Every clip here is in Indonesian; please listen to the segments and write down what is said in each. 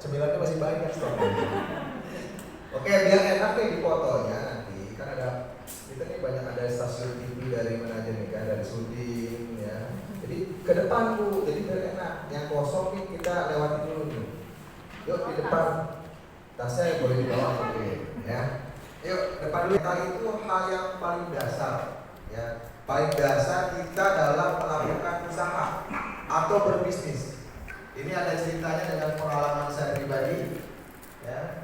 cemilannya masih banyak stoknya. Oke, biar enak nih di fotonya nanti kan ada kita nih banyak ada stasiun TV dari mana aja nih kan, dari Sudin ya. Jadi ke depan Bu, jadi biar enak. Yang kosong nih kita lewati dulu nih. Yuk di depan. Tasnya boleh dibawa oke ya. Yuk depan dulu. Kali itu hal yang paling dasar ya. Paling dasar kita dalam melakukan usaha atau berbisnis. Ini ada ceritanya dengan pengalaman saya pribadi ya.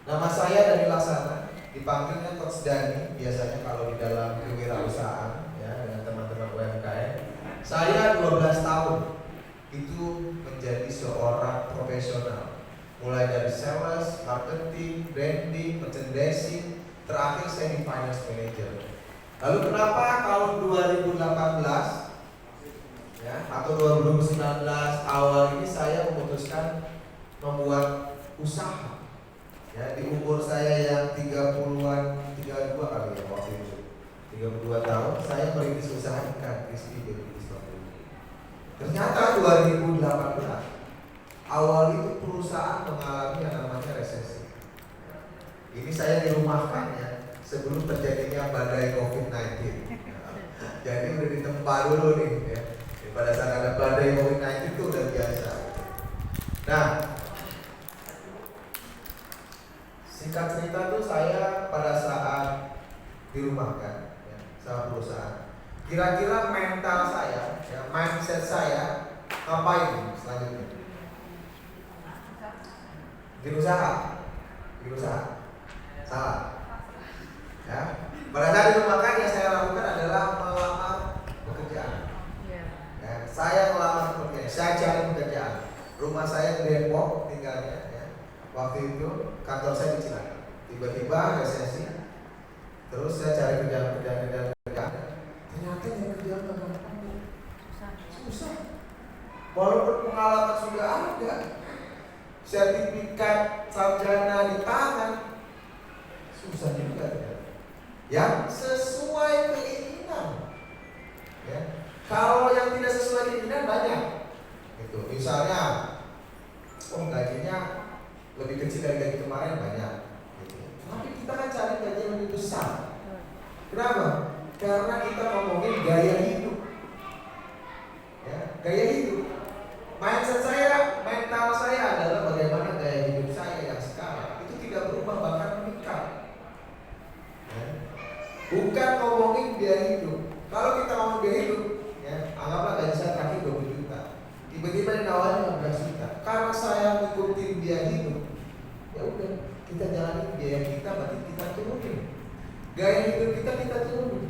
Nama saya Dani Laksana, dipanggilnya Coach Dani biasanya kalau di dalam kewirausahaan ya dengan teman-teman UMKM. Saya 12 tahun itu menjadi seorang profesional, mulai dari sales, marketing, branding, merchandising, terakhir saya di finance manager. Lalu kenapa tahun 2018 ya atau 2019 awal ini saya memutuskan membuat usaha. Ya, di umur saya yang 30-an, 32 kali ya waktu itu 32 tahun, saya merintis usaha ikan crispy baby strawberry. Ternyata 2018 awal itu perusahaan mengalami yang namanya resesi. Ini saya dirumahkan ya sebelum terjadinya badai COVID-19. Jadi udah ditempa dulu nih ya. Pada saat ada badai COVID-19 itu udah biasa. Nah, singkat cerita tuh saya pada saat dirumahkan ya, sama perusahaan. Kira-kira mental saya, ya, mindset saya ngapain selanjutnya? Berusaha, salah. Ya, pada saat dirumahkan yang saya lakukan adalah melamar pekerjaan. Ya, saya melamar pekerjaan, saya cari pekerjaan. Rumah saya di Depok tinggalnya. Waktu itu kantor saya di Cilacap. Tiba-tiba resesi. Terus saya cari kerjaan. Ternyata yang kerjaan nggak gampang. Susah. Walaupun pengalaman sudah ada, sertifikat sarjana di tangan, susah juga. Yang sesuai keinginan. Ya. Kalau yang tidak sesuai keinginan banyak. Gitu. Misalnya, gajinya lebih kecil dari gaji kemarin banyak gitu. Tapi kita kan cari gaji yang lebih besar. Kenapa? Karena kita ngomongin gaya hidup ya, gaya hidup. Mindset saya, mental saya adalah bagaimana gaya hidup saya yang sekarang itu tidak berubah bahkan meningkat ya. Bukan ngomongin biaya hidup. Kalau kita ngomong biaya hidup ya, anggaplah gaji saya terakhir 20 juta, tiba-tiba dinawarin 15 juta. Karena saya ngikutin biaya hidup, ya udah kita jalanin biaya kita, berarti kita turunin gaya hidup kita turunin.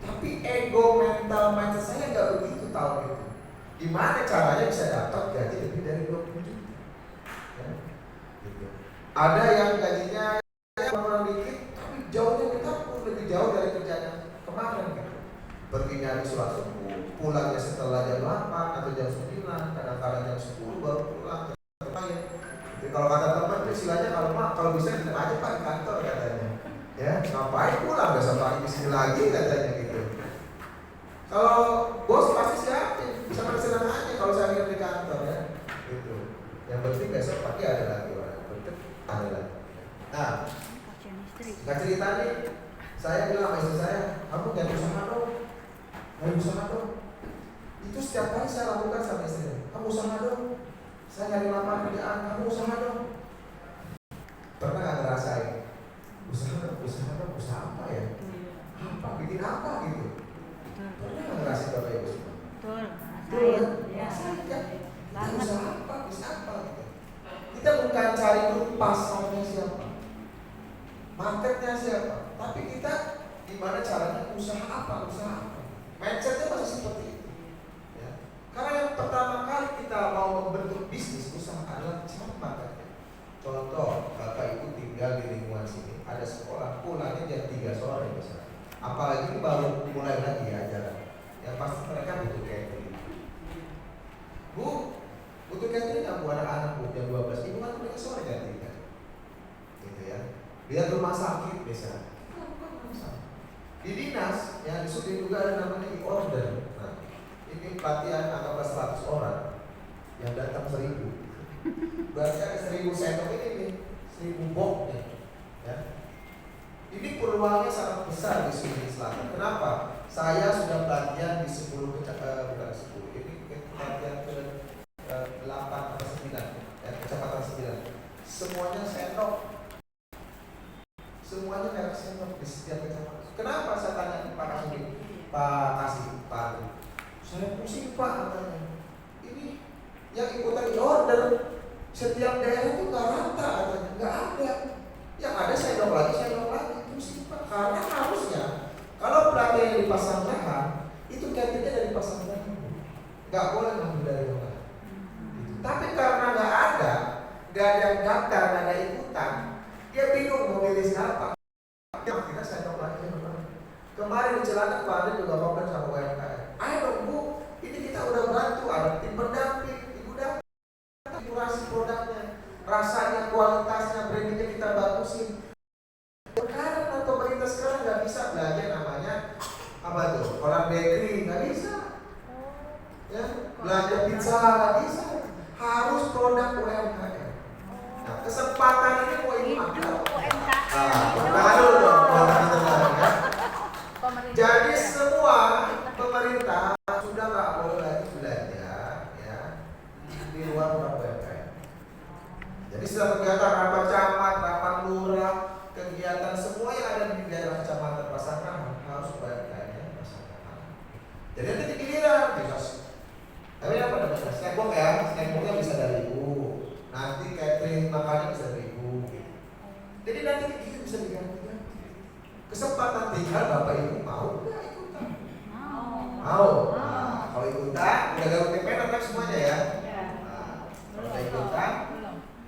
Tapi ego, mental, mindset saya nggak begitu tahun itu. Gimana caranya bisa dapat gaji lebih dari 20 juta ya, gitu. Ada yang gajinya kurang dikit tapi jauhnya kita lebih jauh dari kerjanya kemarin gitu. Pergi nyari sholat subuh, pulangnya setelah jam 8 atau jam 9, kadang-kadang jam 10 baru pulang. Jadi kalau kata teman istilahnya kalau bisa kita aja Pak di kantor katanya. Ya, ngapain pulang besok pagi di sini lagi katanya gitu. Kalau bos pasti siapin, senang-senang aja kalau saya lihat di kantor ya. Gitu. Yang penting besok pagi ada lagi orang, penting ada lagi. Nah, nggak cerita nih, saya bilang sama istri saya, kamu jangan usaha dong, mau usaha dong. Itu setiap hari saya lakukan sama istri. Kamu usaha dong. Saya nyari lapangan kerjaan, kamu usaha dong. Pernah nggak ngerasain? Usaha apa ya? Apa? Bikin apa gitu? Pernah nggak ngerasain Bapak Ibu? Betul. Ya. Usaha apa? Bisa apa gitu? Kita bukan cari dulu pasarnya siapa, marketnya siapa, tapi kita gimana caranya usaha apa? Mindsetnya masih seperti itu. Ya. Karena yang pertama kali kita mau membentuk bisnis usaha adalah cari marketnya. Contoh, Bapak Ibu tinggal di lingkungan sini, ada sekolah, pulangnya jam 3 sore misalnya. Apalagi baru mulai lagi ajaran. Yang pasti mereka butuh catering. Bu, butuh catering nggak buat anak-anak bu jam 12? Ibu kan mereka sore jam 3. Gitu ya. Lihat rumah sakit misalnya. Di dinas, yang di Sudin juga ada namanya e-order. Nah, ini pelatihan anggaplah 100 orang. yang datang 1000. Berarti ada 1000 sendok ini nih, 1000 box nih. Ya. Ini peluangnya sangat besar di Sulawesi Selatan. Kenapa? Saya sudah pelatihan di 10 bukan 10. Ini pelatihan ke 8 atau 9, ya, kecamatan 9. Semuanya sendok. Semuanya merek sendok di setiap kecamatan. Kenapa saya tanya ke Pak Kasih? Pak Kasih, Pak. Saya pusing Pak katanya. Ini yang ikutan order setiap daerah itu nggak rata katanya, nggak ada. Yang ada sendok lagi, pusing Pak. Karena harusnya kalau pelatihan di pasar Jahan itu catering dari pasar Jahan, nggak boleh ngambil dari luar. Tapi karena nggak ada yang daftar, nggak ada ikutan, dia bingung mau milih siapa. Akhirnya sendok lagi. Kemarin di Cilandak Pak Ade juga ngobrol sama UMKM. Ayo dong Bu, ini kita udah bantu, ada tim pendamping, ibu dapat kurasi produknya, rasanya, kualitasnya, brandingnya kita bagusin. Karena pemerintah sekarang nggak bisa belajar namanya apa tuh, orang bakery nggak bisa, ya belanja pizza nggak bisa, harus produk UMKM. Nah, kesempatan ini mau ibu ambil. Nah, dulu dong, ya. Jadi semua pemerintah sudah nggak boleh lagi belanja, ya, di luar produk UMKM. Jadi setelah kegiatan rapat camat, rapat lurah, kegiatan semua yang ada di daerah kecamatan Pasangan harus UMKM Pasangan. Jadi nanti di giliran bisa. Tapi apa namanya? Snackbox ya, snackboxnya bisa dari ibu. Nanti catering makannya bisa dari ibu. Jadi nanti kita bisa diganti. Kesempatan tinggal Bapak Ibu mau nggak ikutan? Mau. Nah, kalau ikutan udah gak UTPN kan semuanya ya. Nah, kalau udah ikutan,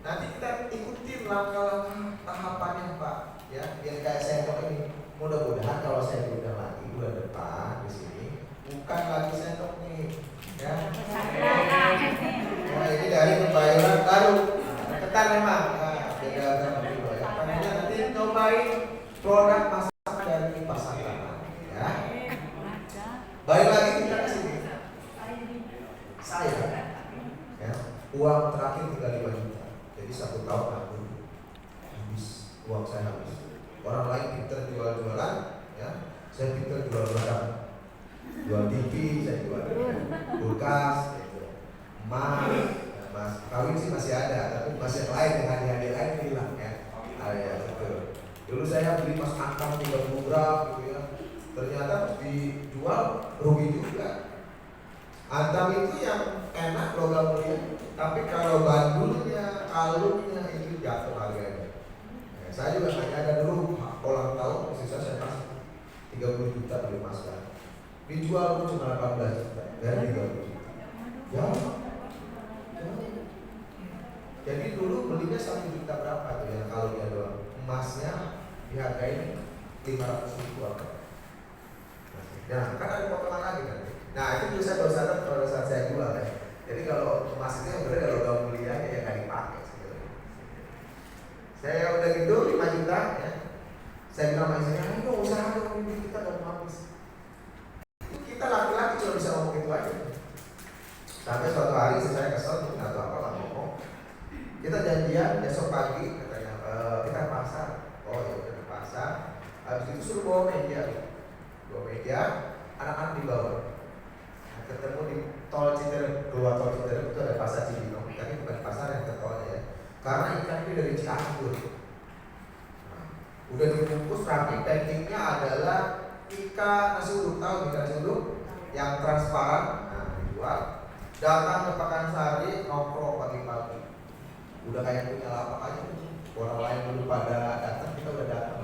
nanti kita ikutin langkah-langkah tahapannya Pak, ya, biar kayak sendok ini. Mudah-mudahan kalau saya diundang lagi bulan depan di sini, bukan lagi sendok nih, ya. Nah, ini dari pembayaran baru, ketan memang, beda sama dulu ya. Karena nanti cobain produk masakan dari pasangan, ya. Balik lagi kita ke sini. Saya, ya, uang terakhir tinggal 5 juta. Jadi 1 tahun habis, uang saya habis. Orang lain pinter jual-jualan, ya, saya pinter jual barang, jual TV, saya jual kulkas, emas, ya, mas kawin sih masih ada, tapi masih yang lain yang hadiah lain hilang, ya. Ya betul. Dulu saya beli mas angkam 30 gram, gitu ya, ternyata dijual rugi juga. Antam itu yang enak logam mulia, tapi kalau bandulnya, kalungnya itu jatuh harganya. Ya, saya juga nggak ada dulu ulang tahun, sisa saya kasih 30 juta beli emas kan. Dijual cuma 18 juta dari 30 juta. Ya. Jadi dulu belinya 1 juta berapa tuh ya kalungnya doang. Emasnya dihargai 500 ribu apa. Nah, kan ada potongan lagi kan. Nah, itu juga saya baru sadar pada saat saya jual ya. Jadi kalau emas ini sebenarnya kalau logam mulia ya nggak dipakai sebenarnya. Saya udah gitu 5 juta ya. Saya bilang sama istrinya, ayo usaha dong, ini kita udah mau habis. Kita laki-laki cuma bisa ngomong gitu aja. Sampai suatu hari saya kesel, nggak tahu apa lah ngomong. Kita janjian besok pagi katanya, kita ke pasar. Oh ya udah ke pasar. Habis itu suruh bawa meja. Bawa meja, anak-anak dibawa. Nah, ketemu di tol Citerep, keluar tol Citerep itu ada pasar Cibinong. Tapi bukan pasar yang ke tolnya ya. Karena ikan ini dari Cianjur. Nah, udah dibungkus rapi, packingnya adalah ikan nasi uduk. Tahu ikan nasi uduk yang transparan. Nah, dijual. Datang ke Pekansari, nongkrong pagi-pagi. Udah kayak punya lapak aja. Orang lain dulu pada datang, kita udah datang.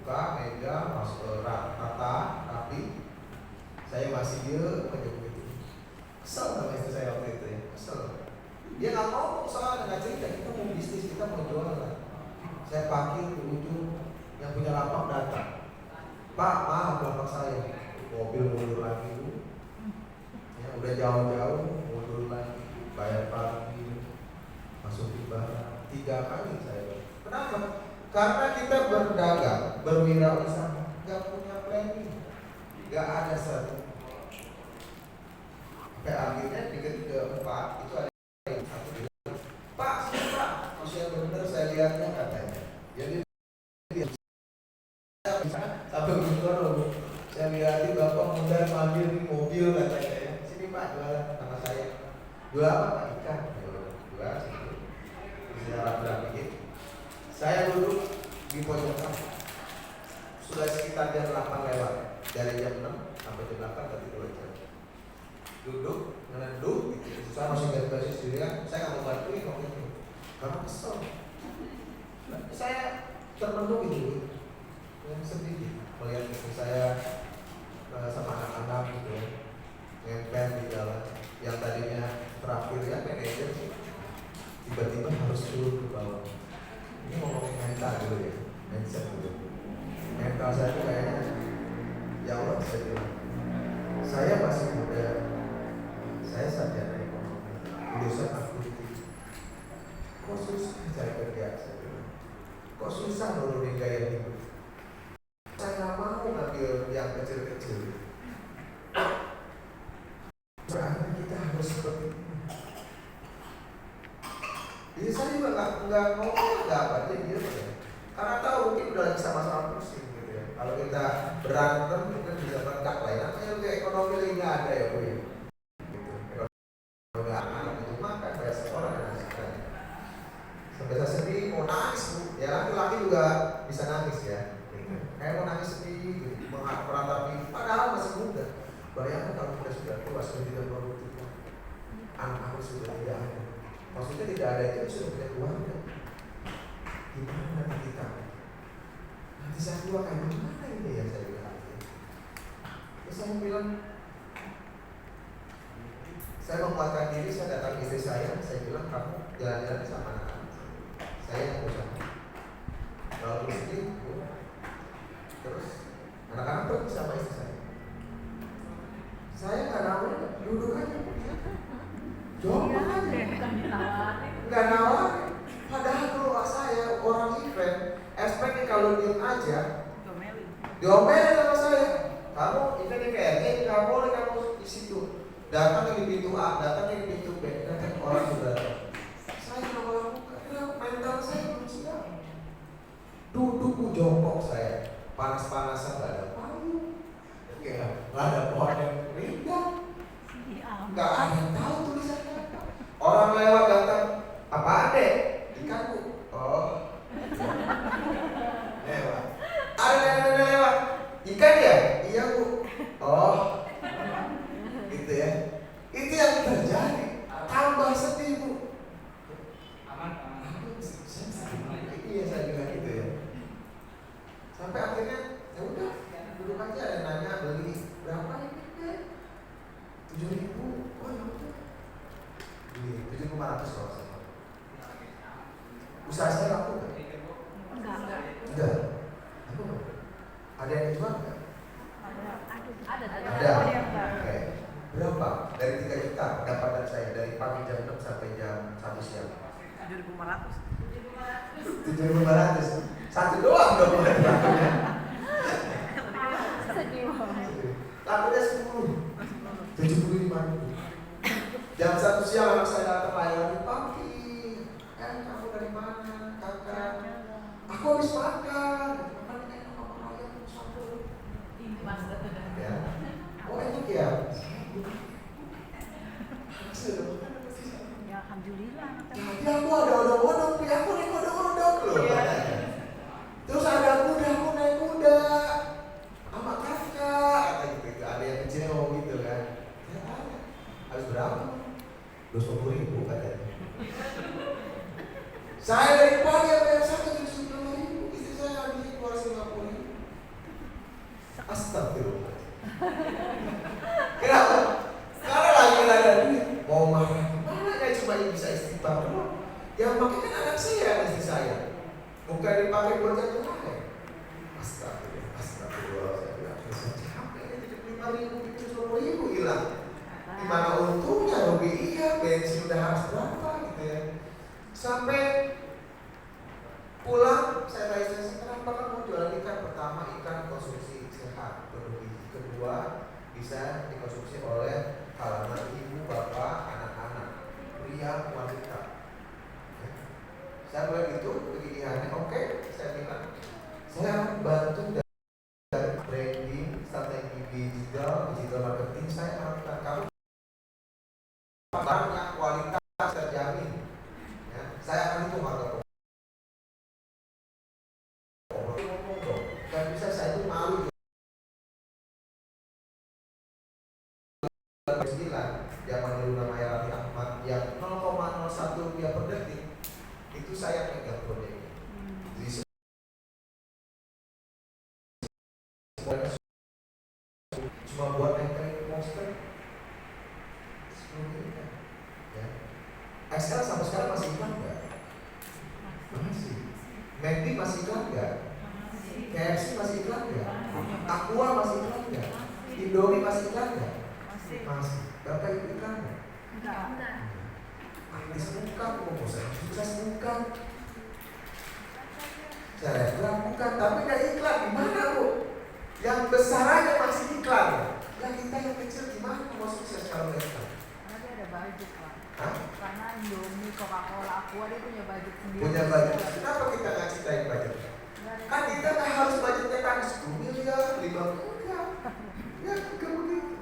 Buka meja, masuk rata, tapi saya masih dia aja begitu. Kesel sama istri saya waktu itu ya, kesel. Dia nggak mau soalnya nggak cerita, kita mau bisnis, kita mau jualan. Saya parkir di ujung, yang punya lapak datang. Pak, maaf lapak saya. Mobil mundur lagi dulu. Ya, udah jauh-jauh mundur lagi, bayar parkir, masukin barang 3 kali saya. Kenapa? Karena kita berdagang, berwirausaha, nggak punya planning, nggak ada strategi. Sampai akhirnya itu ada satu bilang, Pak, sini Pak, usia bener saya lihatnya katanya. Jadi sampai begitu saya lihatin Bapak muda manggil di mobil katanya ya. Sini Pak jualan sama saya. Jual apa Pak? Ikan. Jual situ. Saya bilang begini. Saya duduk di pojokan. Sudah sekitar jam 8 lewat. Dari jam 6 sampai jam 8 berarti 2 jam. Duduk, menunduk, gitu. Saya masih garis sendirian. Saya nggak mau bantuin waktu itu karena kesel. Saya termenung gitu, yang sedih melihat istri saya sama anak-anak gitu ya, ngempel di jalan. Yang tadinya terakhir ya manajer sih, tiba-tiba harus turun ke bawah. Ini ngomongin mental dulu ya, mindset dulu. Mental saya tuh kayaknya, ya Allah saya bilang, saya masih muda, saya sarjana ekonomi, lulusan akutif. Kok susah cari kerja, saya bilang. Kok susah nurunin gaya hidup. Saya nggak mau ngambil yang kecil-kecil. Berarti kita harus seperti ini. Jadi saya juga nggak mau apa aja gitu ya. Karena tahu mungkin udah lagi sama-sama pusing gitu ya. Kalau kita berantem mungkin bisa meledak lah ya. Namanya juga ekonomi lagi nggak ada ya Bu ya. Gitu. Ekonomi anak itu makan bayar sekolah dan lain-lain. Sampai saya sedih mau nangis Bu. Ya laki-laki juga bisa nangis ya. Gitu. Kayak mau nangis sedih, gitu. Meratapi. Padahal masih muda. Bayangkan kalau kita sudah tua, sudah tidak produktif, anak-anak sudah tidak ada. Maksudnya tidak ada itu sudah punya keluarga. Gimana nanti kita? Nanti saya tua kayak gimana ini ya saya bilang. Terus saya bilang, saya menguatkan diri, saya datang istri saya bilang kamu jalan-jalan sama anak-anak. Saya yang berusaha. Kalau istri, terus anak-anak pergi sama istri saya. Saya nggak nawarin, duduk aja. Jawab aja. Nggak nawarin. Padahal kalau saya orang event, expect kalau diem aja, diomelin sama saya. Kamu event kayak ini, nggak boleh kamu di situ. Datang di pintu A, datang di pintu B, datang orang sudah. Saya nggak mau lakukan, mental saya belum siap. Duduk jongkok saya, panas-panasan nggak ada payung. Nggak ada pohon yang rindang, nggak ada yang tahu tulisannya. Orang lewat datang, apa adek? Ikan Bu. Oh, lewat. Ada lewat. Ikan ya? Iya Bu. Oh, gitu ya. Itu yang terjadi. Tambah sedih Bu. Iya saya bilang gitu ya. Sampai akhirnya ya udah. Dulu aja ada nanya beli berapa ini? 7.000. Oh ya udah. Beli 7.500 kalau saya. Usaha saya laku nggak? Enggak. Aku ada yang dijual nggak? Ada. Oke. Berapa? Dari 3 juta pendapatan saya dari pagi jam 6 sampai jam 1 siang. 7.500. 7.500. Satu doang dong lakunya. Lakunya 10. 75.000. Jam 1 siang anak saya datang layani pagi. Kamu dari mana? Kakak. Aku habis makan. Makan enak sama ayam sambal. Ya. Oh enak ya. Ya alhamdulillah. Jadi aku ada odong-odong, aku naik odong-odong loh. Terus ada kuda, aku naik kuda sama kakak, kata gitu. Ada yang kecil ngomong gitu kan. Ya ada. Habis berapa? 20.000 katanya. Saya dari pagi sampai yang 170.000, istri saya habis keluar 50.000. Astagfirullah. Kenapa? Karena lagi ada duit. Mau marah gimana ya, cuma yang bisa istighfar doang. Yang pakai kan anak saya, istri saya. Bukan dipakai buat yang lain. Astagfirullah, astagfirullah. Saya bilang, saya capek ini 75.000, 70.000 hilang. Gimana untungnya rugi? Iya, bensin udah harus berapa gitu ya. Sampai pulang, saya tanya istri saya, kenapa kamu jualan ikan? Pertama, ikan konsumsi sehat, kedua bisa dikonsumsi oleh kalangan ibu, bapak, anak-anak. barangnya kualitas terjamin. Ya, saya akan hitung harga pokok. Ngomong dong, gak bisa saya itu malu. 9 zaman dulu namanya Raffi Ahmad yang 0,01 rupiah per detik itu saya pegang proyeknya. Jadi semuanya cuma buat nempelin poster 10 miliar. Ya. Excel sampai sekarang masih iklan nggak? Masih. McD masih iklan nggak? KFC masih iklan nggak? Aqua masih iklan nggak? Indomie masih iklan nggak? Masih. Bapak ikut iklan nggak? Enggak. Artis bukan, promosi sukses bukan. Saya bilang bukan, tapi nggak iklan. Gimana bu? Yang besar aja masih iklan. Ya kita yang kecil gimana mau sukses kalau nggak iklan? Karena dia ada budget Pak. Hah? Karena Indomie, Coca-Cola, Aqua dia punya budget sendiri. Punya budget. Kenapa kita nggak ceritain budget? Kan kita nggak harus budgetnya kan 10 miliar, 5 miliar. Ya bukan begitu.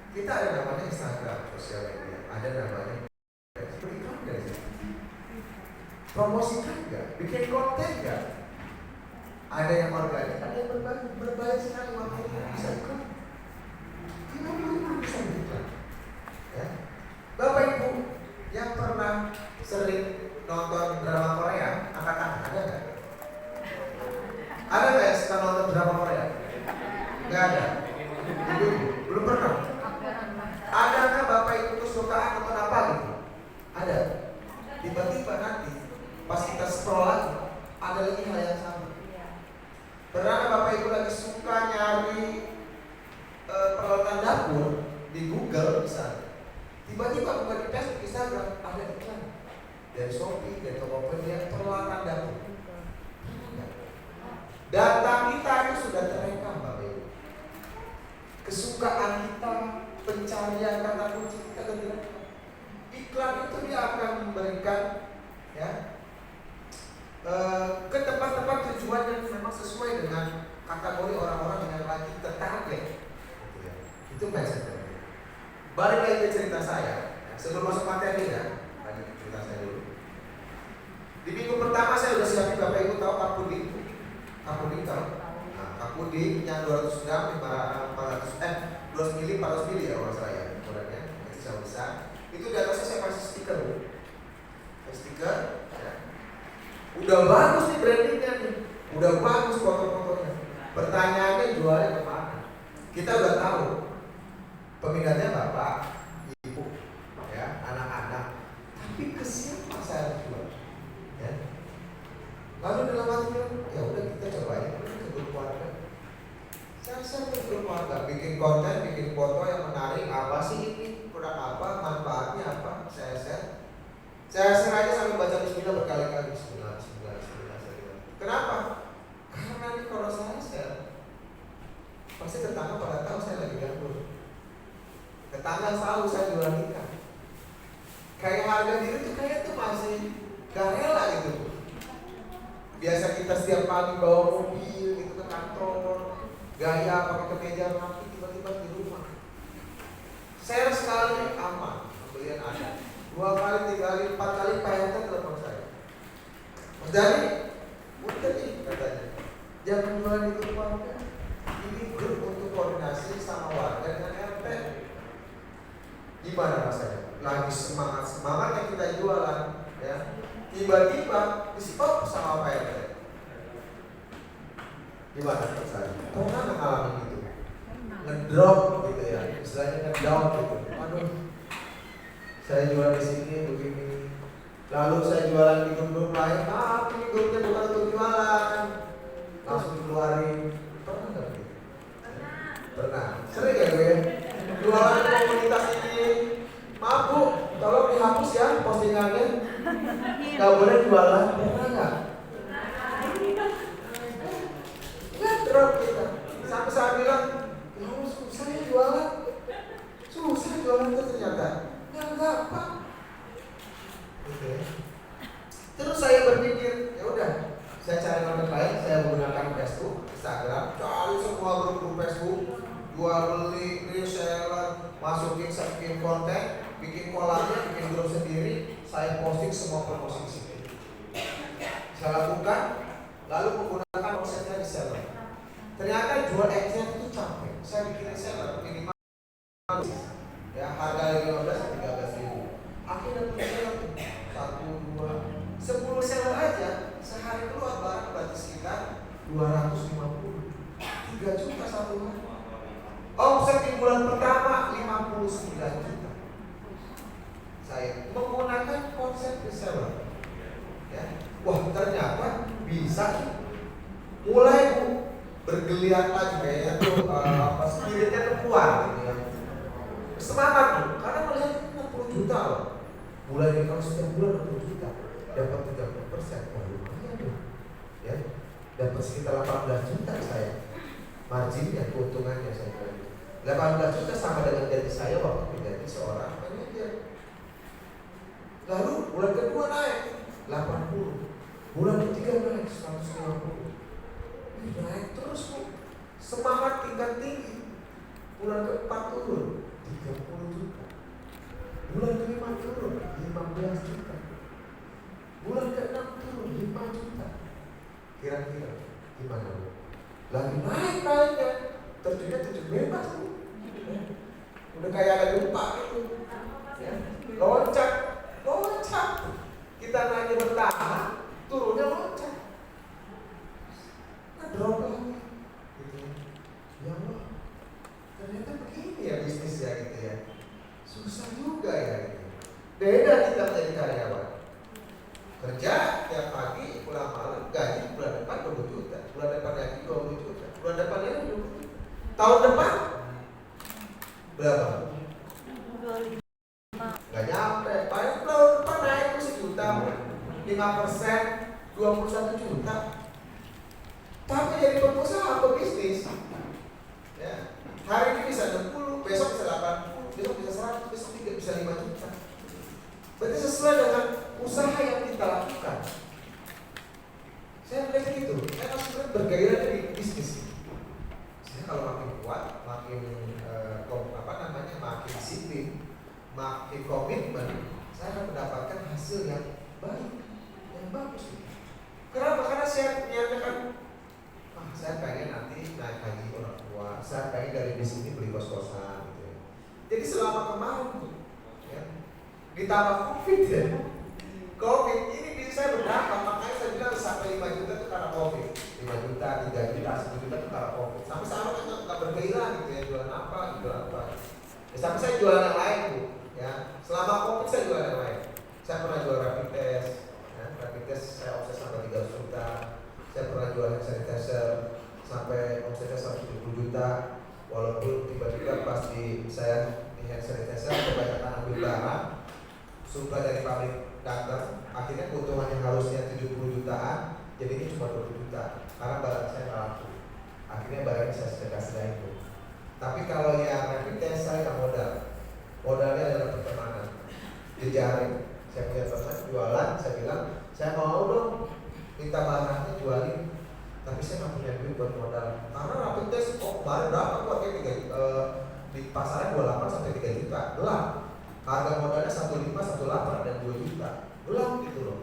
Kita ada namanya Instagram, sosial media. Ada namanya berikan dari situ. Promosikan nggak? Bikin konten nggak? Ada yang organik, ada yang berbayar sekali waktu bisa iklan. 50 bisa iklan. Ya. Bapak Ibu yang pernah sering nonton drama Korea, angkat tangan, ada nggak? Ada nggak yang suka nonton drama Korea? Nggak ada. Belum pernah. Adakah Bapak Ibu kesukaan nonton apa gitu? Ada. Tiba-tiba nanti pas kita scroll lagi ada lagi hal yang sama. Pernah Bapak Ibu lagi suka nyari peralatan dapur di Google misalnya, tiba-tiba buka di Facebook, Instagram ada iklan dari Shopee, dari Tokopedia peralatan dapur. Data kita itu sudah terekam Bapak Ibu. Kesukaan kita, pencarian kata kunci kita direkam. Iklan itu dia akan memberikan ya ke tempat-tempat tujuan yang memang sesuai dengan kategori orang-orang yang lagi tertarget. Itu mindset. Balik lagi ke cerita saya. Sebelum masuk materi ya, tadi cerita saya dulu. Di minggu pertama saya sudah siapin Bapak Ibu tahu kapuding. Kapuding tahu? Nah, kapuding yang 200 gram 200 mili 400 mili ya kalau saya ukurannya itu sama besar. Itu di atasnya saya kasih stiker. Stiker ya. Udah bagus nih brandingnya nih. Udah bagus foto-fotonya. Pertanyaannya jualnya kemana? Kita udah tahu peminatnya bapak, ibu, ya, anak-anak. Tapi ke siapa saya jual? Ya. Lalu dalam hati ya udah kita cobain ke grup keluarga. Saya ke grup keluarga, bikin konten, bikin foto yang menarik. Apa sih ini? Produk apa? Manfaatnya apa? Saya share. Saya share aja sampai baca bismillah berkali-kali. Bismillah. Kenapa? Karena ini kalau saya share pasti tetangga pada tahu saya lagi ganggu. Tetangga tahu saya jualan ikan. Kayak harga diri tuh kayak tuh masih gak rela gitu. Biasa kita setiap pagi bawa mobil gitu ke kantor, gaya pakai kemeja rapi, tiba-tiba di rumah. Share sekali aman, pembelian ada. 2 kali, 3 kali, 4 kali payahnya telepon saya. Mas Dani, udah nih katanya. Jangan jualan di grup warga. Ini grup untuk koordinasi sama warga dengan RT. Gimana rasanya? Lagi semangatnya kita jualan, ya. Tiba-tiba di stop sama Pak RT. Gimana rasanya? Pernah mengalami gitu? Ngedrop gitu ya, istilahnya ngedown gitu. Aduh, saya jualan di sini begini. Lalu saya jualan di grup lain, ini grupnya bukan untuk jualan. Langsung dikeluarin. Pernah nggak gitu? Pernah. Sering ya gue? Jualan di komunitas ini. Maaf Bu, tolong dihapus ya postingannya. Gak boleh jualan. Pernah nggak? Nggak drop kita. Sampai saya bilang, ya susah ya jualan. Susah jualan itu ternyata. Nggak gampang. Oke. Terus saya berpikir, ya udah, saya cari konten lain, saya menggunakan Facebook, Instagram, cari semua grup Facebook, jual beli, reseller, masukin konten, bikin kolamnya, bikin grup sendiri, saya posting semua promosi di sini. Saya lakukan, lalu menggunakan konsepnya di seller. Ternyata jual action itu capek. Saya bikin seller minimal ya harga 15 13 ribu. Akhirnya punya seller 1, 2, 10 seller aja sehari keluar barang berarti sekitar 250, 3 juta satu hari. Omset di bulan pertama 59 juta. Saya menggunakan konsep reseller. Ya. Wah, ternyata bisa. Mulai bergeliat lagi kayaknya tuh spiritnya tuh kuat gitu ya. Semangat tuh, karena melihat 60 juta loh. Mulai dari kalau setiap bulan 60 juta, dapat 30%, wah lumayan tuh. Ya, dapat sekitar 18 juta saya. Marginnya, keuntungannya saya kira. 18 juta sama dengan gaji saya waktu menjadi seorang manajer. Lalu bulan kedua naik 80, bulan ketiga naik 150. Naik terus Bu. Semangat tingkat tinggi. Bulan keempat turun 30 juta. Bulan kelima turun 15 juta. Bulan keenam turun 5 juta. Kira-kira gimana Bu? Lagi naik-naiknya, terjadinya terjun bebas Bu. Udah kayak ada gempa gitu ya. Loncat. Kita naiknya bertahan, turunnya loncat. Drop lagi gitu. Ya Allah, ternyata begini ya bisnisnya gitu ya. Susah juga ya gitu. Beda kita menjadi karyawan. Kerja tiap pagi, pulang malam, gaji bulan depan 20 juta, bulan depan lagi 20 juta, bulan depan lagi 20 juta. Tahun depan berapa? 25. Gak nyampe, paling tahun depan naik 1 juta, 5%, 21 juta. Tapi jadi pengusaha atau bisnis ya, hari ini bisa 60, besok bisa 80, besok bisa 100, besok bisa 5 juta. Berarti sesuai dengan usaha yang kita lakukan. Saya melihat gitu, saya langsung bergairah di bisnis. Saya kalau makin kuat, makin makin disiplin, makin komitmen, saya akan mendapatkan hasil yang baik, yang bagus. Kenapa? Karena saya menyatakan saya pengen nanti naik haji orang tua, saya pengen dari bisnis ini beli kos-kosan gitu ya. Jadi selama kemarin ya, ditambah COVID ya, COVID ini bisa saya berapa, makanya saya bilang sampai 5 juta itu karena COVID, 5 juta, 3 juta, 10 juta itu karena COVID. Sampai sekarang kan nggak bergairah gitu ya, jualan apa. Ya, sampai saya jualan yang lain Bu ya, selama COVID saya jualan yang lain. Saya pernah jual rapid test ya, rapid test saya omset sampai 300 juta. Saya pernah jual hand sanitizer sampai omsetnya 170 juta. Walaupun tiba-tiba pas saya di hand sanitizer kebanyakan ambil barang suplai dari pabrik datang, akhirnya keuntungan yang harusnya 70 jutaan jadi ini cuma 20 juta karena barang saya nggak laku. Akhirnya barangnya saya sedekah itu. Tapi kalau yang rapid test saya nggak modalnya adalah pertemanan, jejaring. Saya punya teman jualan, saya bilang saya mau dong minta barangnya jualin, tapi saya nggak punya duit buat modal. Karena rapid test kemarin berapa kok di pasarnya 28 sampai 3 juta, gelap. Harga modalnya 15, 18 dan 2 juta, gelap gitu loh.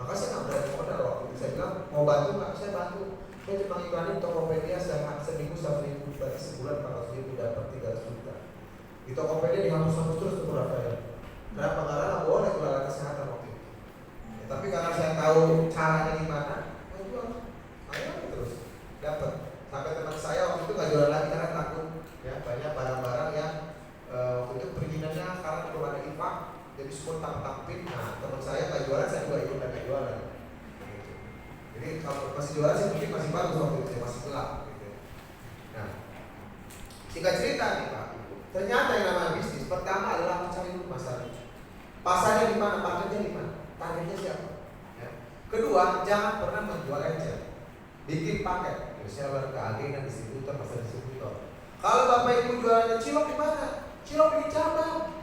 Maka saya nggak berani modal waktu itu. Saya bilang mau bantu nggak? Saya bantu. Saya cuma iklanin Tokopedia seminggu 1.000, berarti sebulan 400.000 dapat 300 juta. Di Tokopedia dihapus terus tuh Rafael. Kenapa? Karena nggak boleh jualan kesehatan waktu itu. Ya, tapi karena saya tahu caranya gimana, saya jual. Ayo terus dapat. Sampai teman saya waktu itu nggak jualan lagi karena takut ya banyak barang-barang yang waktu itu perizinannya karena belum ada infak, jadi semua tampil. Nah teman saya nggak jualan, saya juga ikut nggak jualan. Gitu. Jadi kalau masih jualan sih mungkin masih bagus waktu itu, masih gelap. Gitu. Nah, singkat cerita nih Pak, ternyata yang namanya bisnis pertama adalah mencari pasarnya. Pasarnya di mana? Marketnya di mana? Targetnya siapa? Ya. Kedua, jangan pernah menjual encer. Bikin paket, reseller, keagengan, distributor, pasar distributor. Kalau Bapak Ibu jualannya cilok di mana? Cilok bikin cabang.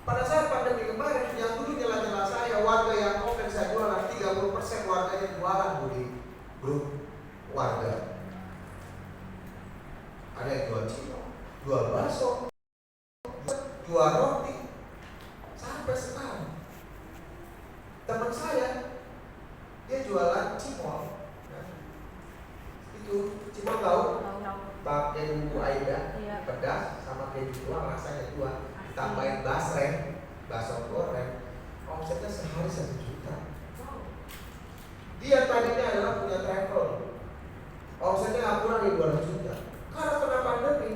Pada saat pandemi kemarin, yang dulu nyela-nyela saya, warga yang offline saya jualan 30% warganya jualan di grup warga. Ada yang jual cilok, jual bakso, jual roti sampai sekarang. Teman saya dia jualan cimol. Itu cimol tahu? Pakai bumbu Aida, pedas sama keju doang, rasanya dua. Tambahin basreng, bakso goreng, omsetnya sehari 1 juta. Dia tadinya adalah punya travel, omsetnya nggak kurang dari 200 juta. Karena kena pandemi,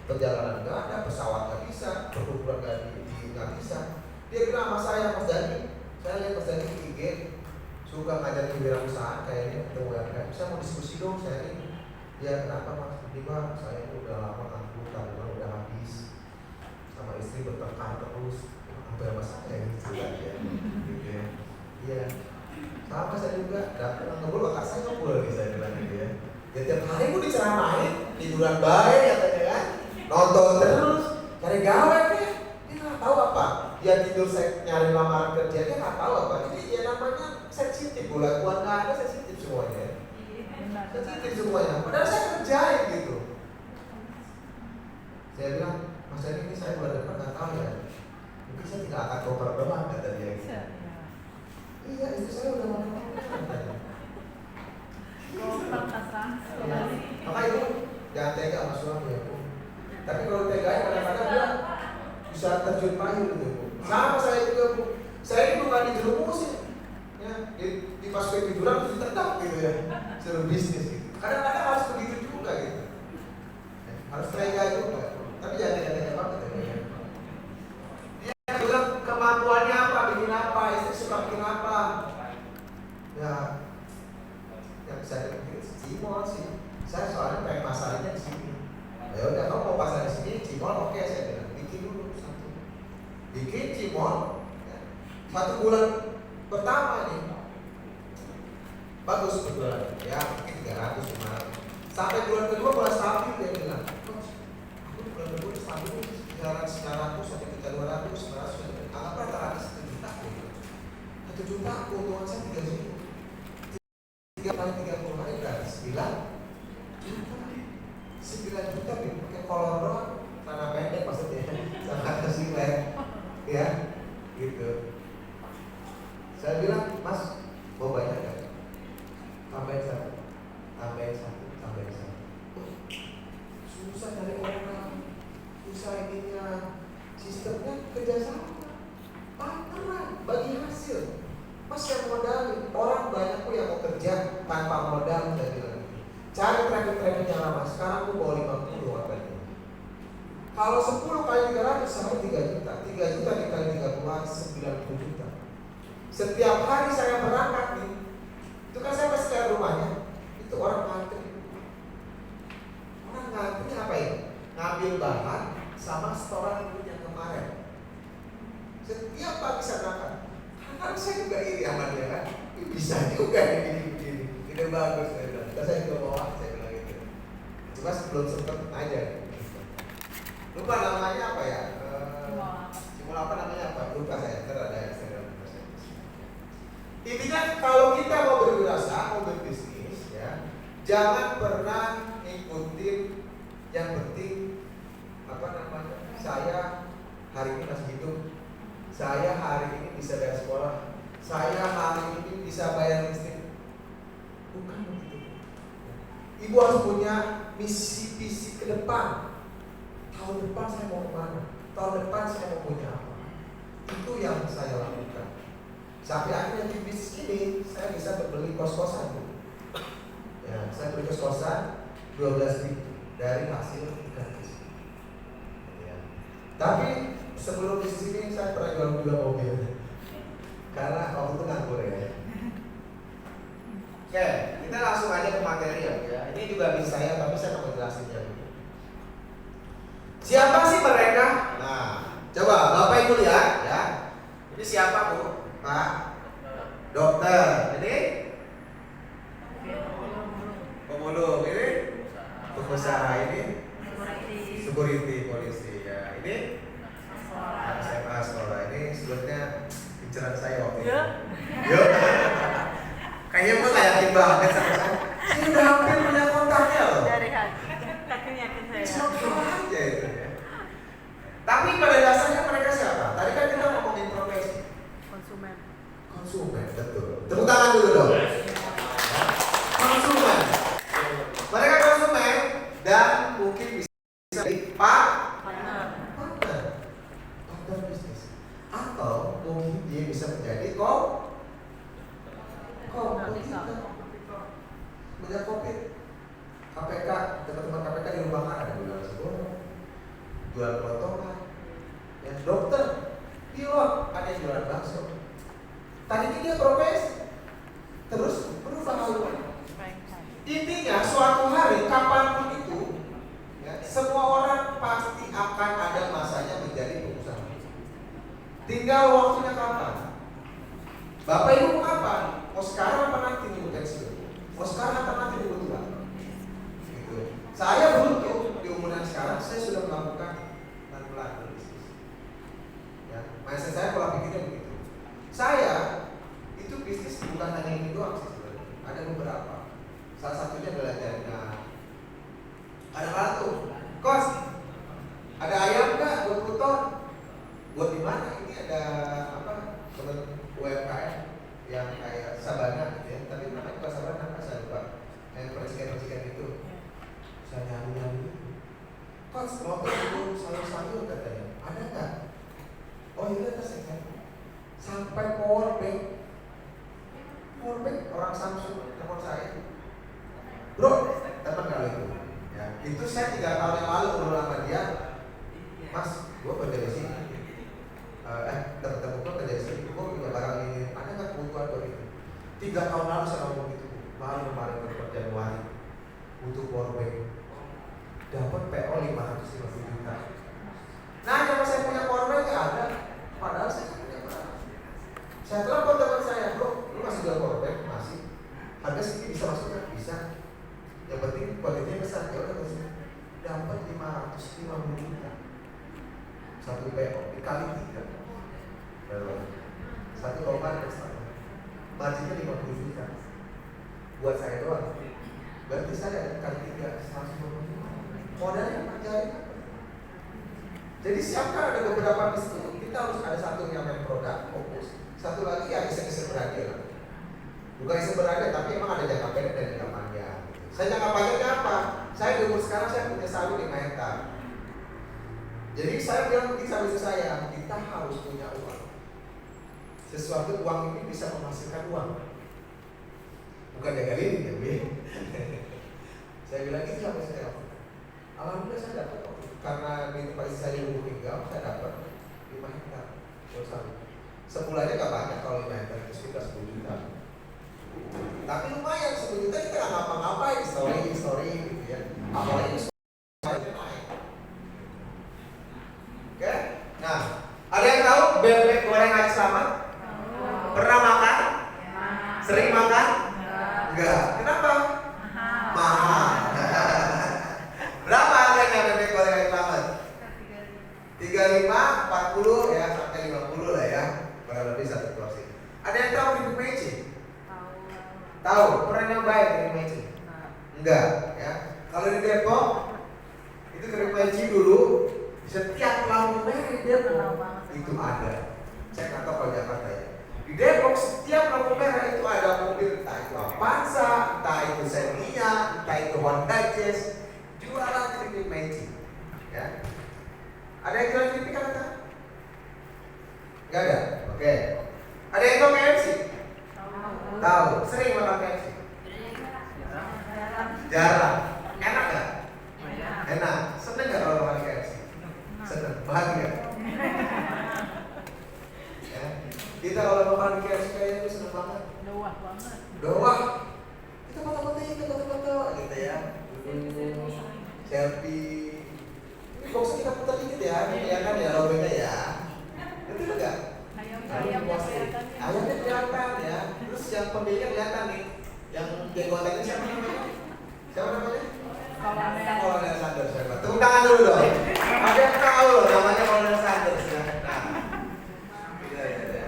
perjalanan nggak ada, pesawat nggak bisa, perkumpulan nggak bisa. Dia bilang sama saya, Mas Dani, saya lihat Mas Dani di IG suka ngajarin wirausahaan kayaknya ketemu UMKM. Saya mau diskusi dong, saya ini. Ya kenapa Mas? Tiba saya itu udah lama nganggur, tabungan udah habis, sama istri bertengkar terus, hampir sama saya gitu ya. Iya. Sama saya juga, datang ngebul, kakak saya ngebul nih saya bilang gitu ya. Ya tiap hari pun diceramain, tiduran baik katanya kan, nonton terus, cari gawe kan. Dia nggak tahu apa. Dia tidur saya nyari lamaran kerja, dia nggak tahu apa. Ini ya namanya sensitif, bulan uang nggak ada sensitif semuanya. Sensitif semuanya. Padahal saya kerjain gitu. Saya bilang, Mas Dani ini saya bulan depan nggak tahu ya. Mungkin saya tidak akan koper doang kata dia gitu. Iya, itu saya udah mau ngomong. Maka itu jangan tega sama suami ya Bu. Tapi kalau tegain kadang-kadang dia bisa terjun payung gitu Bu. Sama saya juga Bu. Saya ini bukan dijerumusin ya, di pas tiduran terus ditendang gitu ya, suruh bisnis gitu. Kadang-kadang harus begitu juga gitu ya, harus tega juga. Tapi jangan tega-tega banget ya. Dia bilang kemampuannya apa, bikin apa, istri suka bikin apa. Ya, yang bisa dibikin cimol sih. Saya soalnya pengen masalahnya di sini. Ya udah, kamu mau pasar di sini cimol, oke saya bilang bikin dulu satu. Bikin cimol. Ya. 1 bulan pertama nih bagus berjualan. Ya mungkin 300, 500. Sampai bulan kedua mulai stabil dia bilang. Aku bulan kedua stabil kisaran 900 sampai 200, 900. Anggap rata-rata 1 juta. 1 juta keuntungan saya 3 juta. 3 kali 30 hari berarti 9 juta pakai kolor doang, tanah pendek maksudnya, sama kasih ya, gitu. Saya bilang, Mas, mau banyak gak? Tambahin satu. Susah dari orang, susah ininya, sistemnya kerjasama, partneran, bagi hasil. Mas yang modalin, orang banyak kok yang mau kerja tanpa modal, saya bilang. Cari traffic yang lama. Sekarang aku bawa 50 katanya. Kalau 10 kali 300 sama 3 juta. 3 juta dikali 30 hari 90 juta. Setiap hari saya berangkat nih, itu kan saya pasti ke rumahnya. Itu orang ngantri. Orang ngantri apa ya? Ngambil bahan sama setoran yang kemarin. Setiap pagi saya berangkat. Karena saya juga iri sama dia kan. Ini bisa juga ini begini. Ini bagus saya bilang. Saya juga bawa, saya bilang gitu. Cuma sebelum sempet aja. Lupa namanya apa ya? Cimol apa namanya apa? Lupa saya. Ntar ada Instagram. Intinya kalau kita mau berwirausaha, mau berbisnis, ya, jangan pernah ngikutin yang penting apa namanya? Saya hari ini masih hidup. Saya hari ini bisa bayar sekolah. Saya hari ini bisa bayar listrik. Bukan begitu. Ibu harus punya misi-visi ke depan. Tahun depan saya mau kemana? Tahun depan saya mau punya apa? Itu yang saya lakukan. Sampai akhirnya di bisnis ini saya bisa berbeli kos-kosan. Ya, saya beli kos-kosan 12.000 dari hasil ikan bisnis. Ya. Tapi sebelum bisnis ini saya pernah jual juga mobil. Karena waktu itu nganggur ya. Oke, kita langsung aja ke materi ya. Ini juga bisa saya, tapi saya mau jelasin ya. Siapa sih mereka? Nah, coba Bapak Ibu lihat ya. Ini siapa Bu? Pak? Dokter. Ini? Pemulung. Ini? Pengusaha. Ini? Security, polisi ya. Ini? SMA sekolah. Ini sebetulnya inceran saya waktu itu. Yuk. Kayaknya gue gak yakin banget sama saya. Saya udah hampir punya kontaknya loh. Dari hati, yakin saya. Cuma aja itu ya. Tapi pada dasarnya Konsumen, betul. Tepuk tangan dulu dong. Konsumen. Mereka konsumen dan mungkin bisa jadi partner bisnis. Atau mungkin dia bisa menjadi kompetitor. Banyak COVID. KPK, teman-teman KPK di rumah kan ada jualan sebelum, jual pelotongan, ya dokter, pilot, ada yang jualan bakso. Tadi dia profesi, terus berubah haluan. Intinya suatu hari kapanpun itu, ya, semua orang pasti akan ada masanya menjadi pengusaha. Tinggal waktunya kapan. Bapak Ibu mau kapan? Mau sekarang apa nanti nih pensiun? Mau sekarang apa nanti nih tua? Gitu. Saya beruntung di umur yang sekarang saya sudah melakukan pelan-pelan berbisnis. Ya, mindset saya pola pikirnya begitu. Saya itu bisnis bukan hanya ini doang sih sebenarnya. Ada beberapa. Salah satunya adalah jaringan. Kadang-kadang tuh, kos, ada ayam nggak buat putar? Buat di mana? Ini ada apa? Teman UMKM yang kayak Sabana gitu ya. Tapi namanya bukan Sabana, apa saya lupa. Yang percikan-percikan itu. Saya nyari-nyari. Kos, mau dulu sayur-sayur katanya. Ada nggak? Oh iya, ada saya. Sampai power bank orang Samsung telepon saya, bro, teman kalau itu, ya, itu saya 3 tahun yang lalu ngobrol sama dia, mas, gua kerja di sini, teman-teman gua kerja di sini, gua punya barang ini, ada nggak kebutuhan buat itu? 3 tahun lalu saya ngomong gitu, baru kemarin per Januari, butuh power bank, dapat PO 550 juta. Nah, kalau saya punya power bank nggak ada, padahal saya punya barang. Saya telepon teman saya, bro, lu masih jual power bank? Masih. Harga segini bisa masuk kan? Bisa. Yang penting kualitasnya besar. Ya udah masih. Dapat 550 juta. Satu PO dikali 3. Berapa? 1,5. Marginnya 50 juta. Buat saya doang. Berarti saya kali 3 150 juta. Modalnya jaring. Jadi siapkan ada beberapa bisnis. Kita harus ada satu yang main produk fokus. Satu lagi ya iseng-iseng berhadiah. Bukan iseng berhadiah, tapi emang ada jangka pendek dan jangka panjang. Saya jangka panjangnya apa? Saya di umur sekarang saya punya sawah 5 hektar. Jadi saya bilang begini sama istri saya, kita harus punya uang. Sesuatu uang ini bisa menghasilkan uang. Bukan jaga lini ya, saya bilang gitu sama istri saya. Alhamdulillah saya dapat kok. Karena di tempat istri saya dulu tinggal, saya dapat 5 hektar. Sebulannya gak banyak kalau 5 hektar itu sekitar 10 juta. Tapi lumayan 10 juta kita gak ngapa-ngapain, story gitu ya. Apalagi story naik. Oke? Nah, ada yang tahu bebek goreng Haji Slamet? Pernah makan? Sering makan? Enggak. Kenapa? Mahal. Berapa harganya bebek goreng Haji Slamet? 35, 40 ya, sampai 50 lah ya. Kurang lebih 1 porsi. Ada yang tahu keripik meci? Tahu? Pernah nyobain keripik meci? Enggak ya. Kalau di Depok itu keripik meci dulu setiap lampu merah di Depok itu ada. Saya nggak tahu kalau Jakarta ya. Di Depok setiap lampu merah itu ada mobil, entah itu Avanza, entah itu Xenia, entah itu Honda Jazz, jualan keripik meci. Ya. Ada yang jualan keripik kan? Enggak ada? Oke. Ada yang tahu KFC? Tahu. Sering makan KFC? Jarang. Enak gak? Enak. Seneng gak kalau makan KFC? Seneng. Bahagia. Ya. Kita kalau makan KFC kayaknya itu seneng banget. Doang. Kita foto-fotoin, foto-foto gitu ya. Selfie. Ini boxnya kita putar dikit ya, kelihatan ya logonya ya. Itu enggak? Ayamnya kelihatan ya. Terus yang pemiliknya kelihatan nih. Yang jenggotannya siapa namanya? Siapa namanya? Kolonel Sanders. Tepuk tangan dulu dong. Ada yang tahu loh namanya Kolonel Sanders ya. Nah, ya.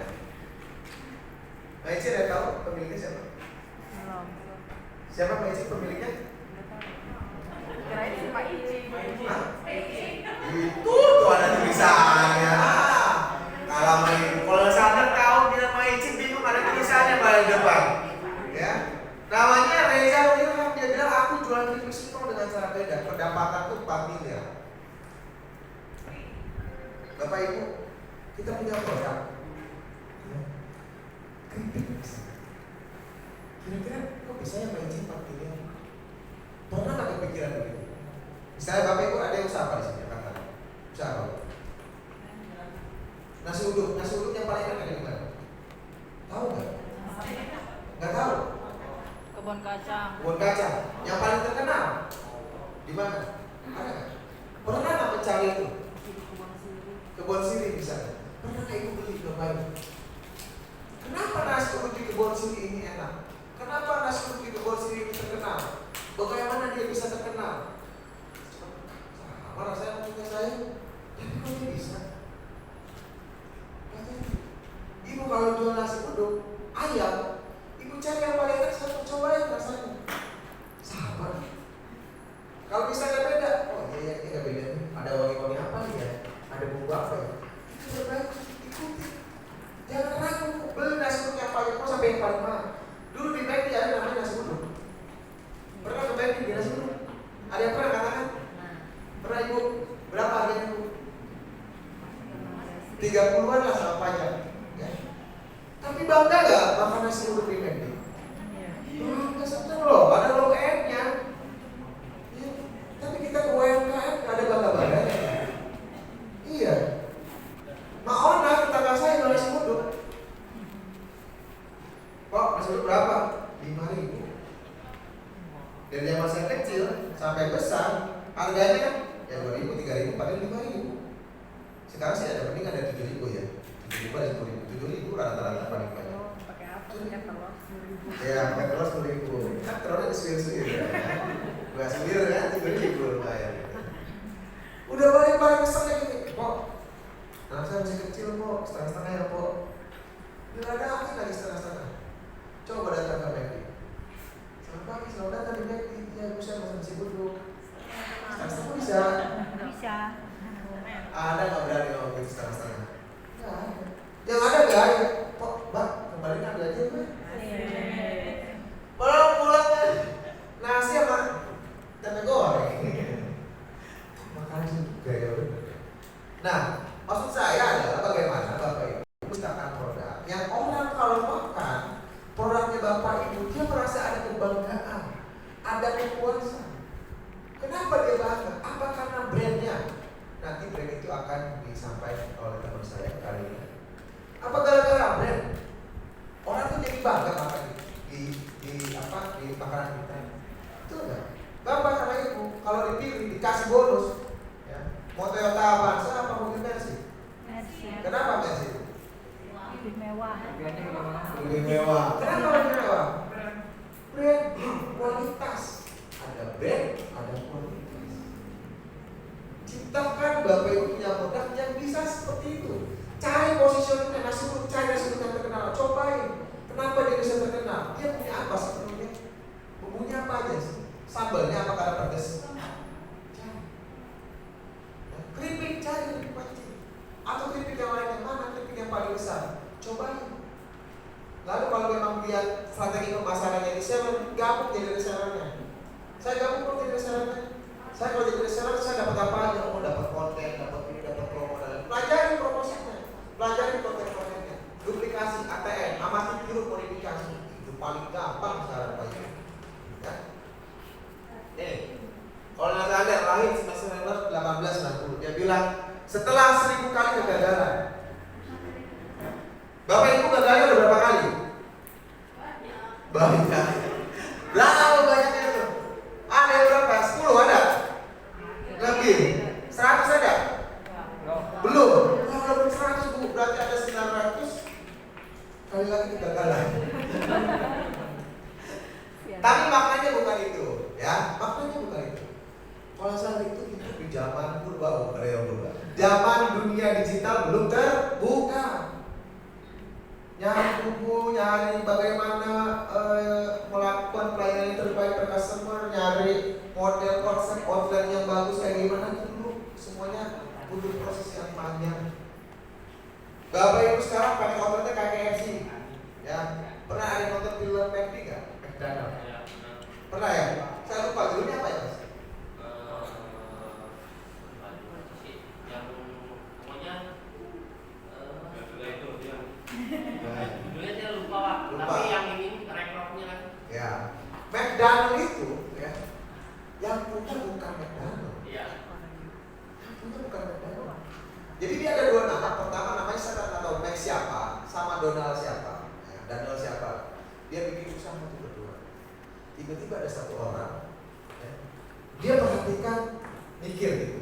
Maici ada tahu pemiliknya siapa? Siapa Maici pemiliknya? Kirain si Pak Ici. Kita punya produk, ya. Keripik. Kira-kira kok bisa ya main cepat ini? Pernah nggak kepikiran begitu? Misalnya Bapak Ibu ada yang usaha apa di sini? Usaha apa? Nasi uduk yang paling enak dari mana? Tahu nggak? Nggak tahu. Kebun kacang. Kebun kacang yang paling terkenal di mana? Ada nggak? Pernah nggak mencari itu? Kebun sirih misalnya. Pernah nggak Ibu beli cobain? Kenapa nasi uduk di kebun sirih ini enak? Kenapa nasi uduk di kebun sirih ini terkenal? Bagaimana dia bisa terkenal? Sama rasanya punya saya, tapi kok dia bisa? Ibu kalau jual nasi uduk ayam, Ibu cari yang paling enak, saya mau cobain rasanya. Sama. Kalau misalnya beda, oh iya ini nggak beda nih. Ada wangi-wangi apa nih ya? Ada bumbu apa ya? Itu udah baik, ikuti. Jangan ragu, beli nasi uduk yang paling mau sampai yang paling mahal. Dulu di McD ada namanya nasi uduk. Pernah ke McD di nasi uduk? Ada yang pernah katakan? Pernah Ibu? Berapa harganya Ibu? 30-an lah sama pajak. Ya. Tapi bangga gak makan nasi uduk di McD? Bangga seneng loh, ada low end-nya. Ya. Tapi kita ke UMKM gak ada bangga-bangganya. Iya. Maona tetangga saya jual nasi uduk. Kok nasi uduk berapa? 5.000. Dari zaman saya kecil sampai besar harganya ya 2.000, 3.000, padahal 5.000. Sekarang sih ada mending ada 7.000 ya. 7.000 ada 10.000. 7.000 rata-rata paling banyak. Pakai apa? Pakai telur 10.000. Ya, pakai telur 10.000. Kan telurnya disuir-suir ya. Gak suir kan 7.000 lumayan. Udah paling keselnya gini, Pok. Anak saya masih kecil Pok, setengah-setengah ya Pok. Gak ada angin lagi setengah-setengah. Coba datang ke McD. Selamat pagi, selamat datang di McD. Ya, bisa masak nasi uduk. Setengah-setengah bisa. Bisa. Ada nggak berani ngomong gitu setengah-setengah? Nggak ada. Yang ada nggak ada. Kok, Mbak, kembali ambil aja Mbak. Pulang kan nasi sama tempe goreng. Makan sih gaya bener. Nah, maksud saya adalah bagaimana Bapak Ibu menciptakan produk yang orang kalau makan produknya Bapak Ibu dia merasa ada kebanggaan, ada kepuasan. Kenapa dia bangga? Apa karena brandnya? Nanti brand itu akan disampaikan oleh teman saya kali ini. Apa gara-gara brand? Orang tuh jadi bangga makan di makanan kita. Itu enggak? Bapak sama Ibu kalau dipilih dikasih bonus, ya, mau Toyota Avanza apa mobil Mercy? Kenapa Mercy? Lebih mewah. Lebih mewah. Kenapa lebih mewah? Brand, kualitas. Ada brand, ada kualitas. Ciptakan Bapak Ibu punya produk yang bisa seperti itu. Cari positioning nasi uduk, cari nasi uduk yang terkenal, cobain. Kenapa dia bisa terkenal? Dia punya apa sebenarnya? Bumbunya apa aja sih? Sambalnya apa karena pedas? Cari. Keripik, cari keripik pancing. Atau keripik yang lain yang mana? Keripik yang paling besar. Cobain. Lalu kalau memang lihat strategi pemasarannya di seller, gabung jadi resellernya. Saya gabung kok jadi resellernya. Saya kalau jadi reseller saya dapat apa aja? Oh, dapat konten, dapat ini, dapat promo dan lain. Pelajari promosinya, pelajari konten-kontennya, duplikasi ATM, amati tiru modifikasi. Itu paling gampang sekarang Pak. Ya. Kalau nanti ada lahir semester 1890, dia bilang setelah 1000 kali kegagalan. Bapak Ibu gagalnya udah berapa kali? Banyak. Berapa banyaknya itu? Ada yang berapa? 10 ada? Lebih? 100 ada? Belum? Kalau belum 100 Bu, berarti ada 900 kali lagi kegagalan. Tapi maknanya bukan itu, ya. Maknanya bukan itu. Kalau saat itu hidup di zaman purba, zaman dunia digital belum terbuka. Nyari buku, nyari bagaimana melakukan pelayanan yang terbaik ke customer, nyari model konsep offline yang bagus kayak gimana itu dulu semuanya butuh proses yang panjang. Bapak Ibu sekarang pakai outletnya kayak KFC, ya. Pernah ada yang nonton film McD nggak? McDonald. Pernah ya? Saya lupa judulnya apa ya Mas? tiba-tiba ada satu orang, ya, dia perhatikan, mikir gitu,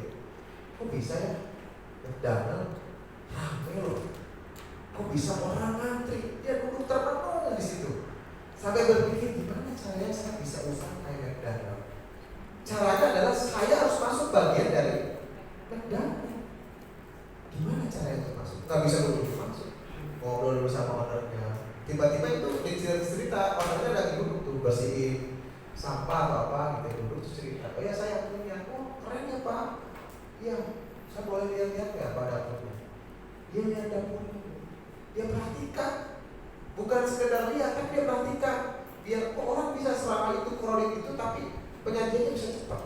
kok bisa ya McDonald rame loh, kok bisa orang ngantri, dia duduk termenung di situ, sampai berpikir gimana caranya saya bisa usaha kayak McDonald. Caranya adalah saya harus masuk bagian dari McDonald. Gimana caranya untuk masuk? Nggak bisa duduk masuk, ngobrol dulu sama ownernya. Tiba-tiba itu jadi cerita, ownernya lagi duduk tuh bersihin sampah atau apa gitu, duduk terus cerita, oh ya saya punya, oh keren ya Pak, iya saya boleh lihat-lihat ya Pak dapurnya. Dia lihat dapurnya, dia perhatikan, bukan sekedar lihat, tapi dia perhatikan, biar orang bisa selama itu kronik itu, tapi penyajiannya bisa cepat.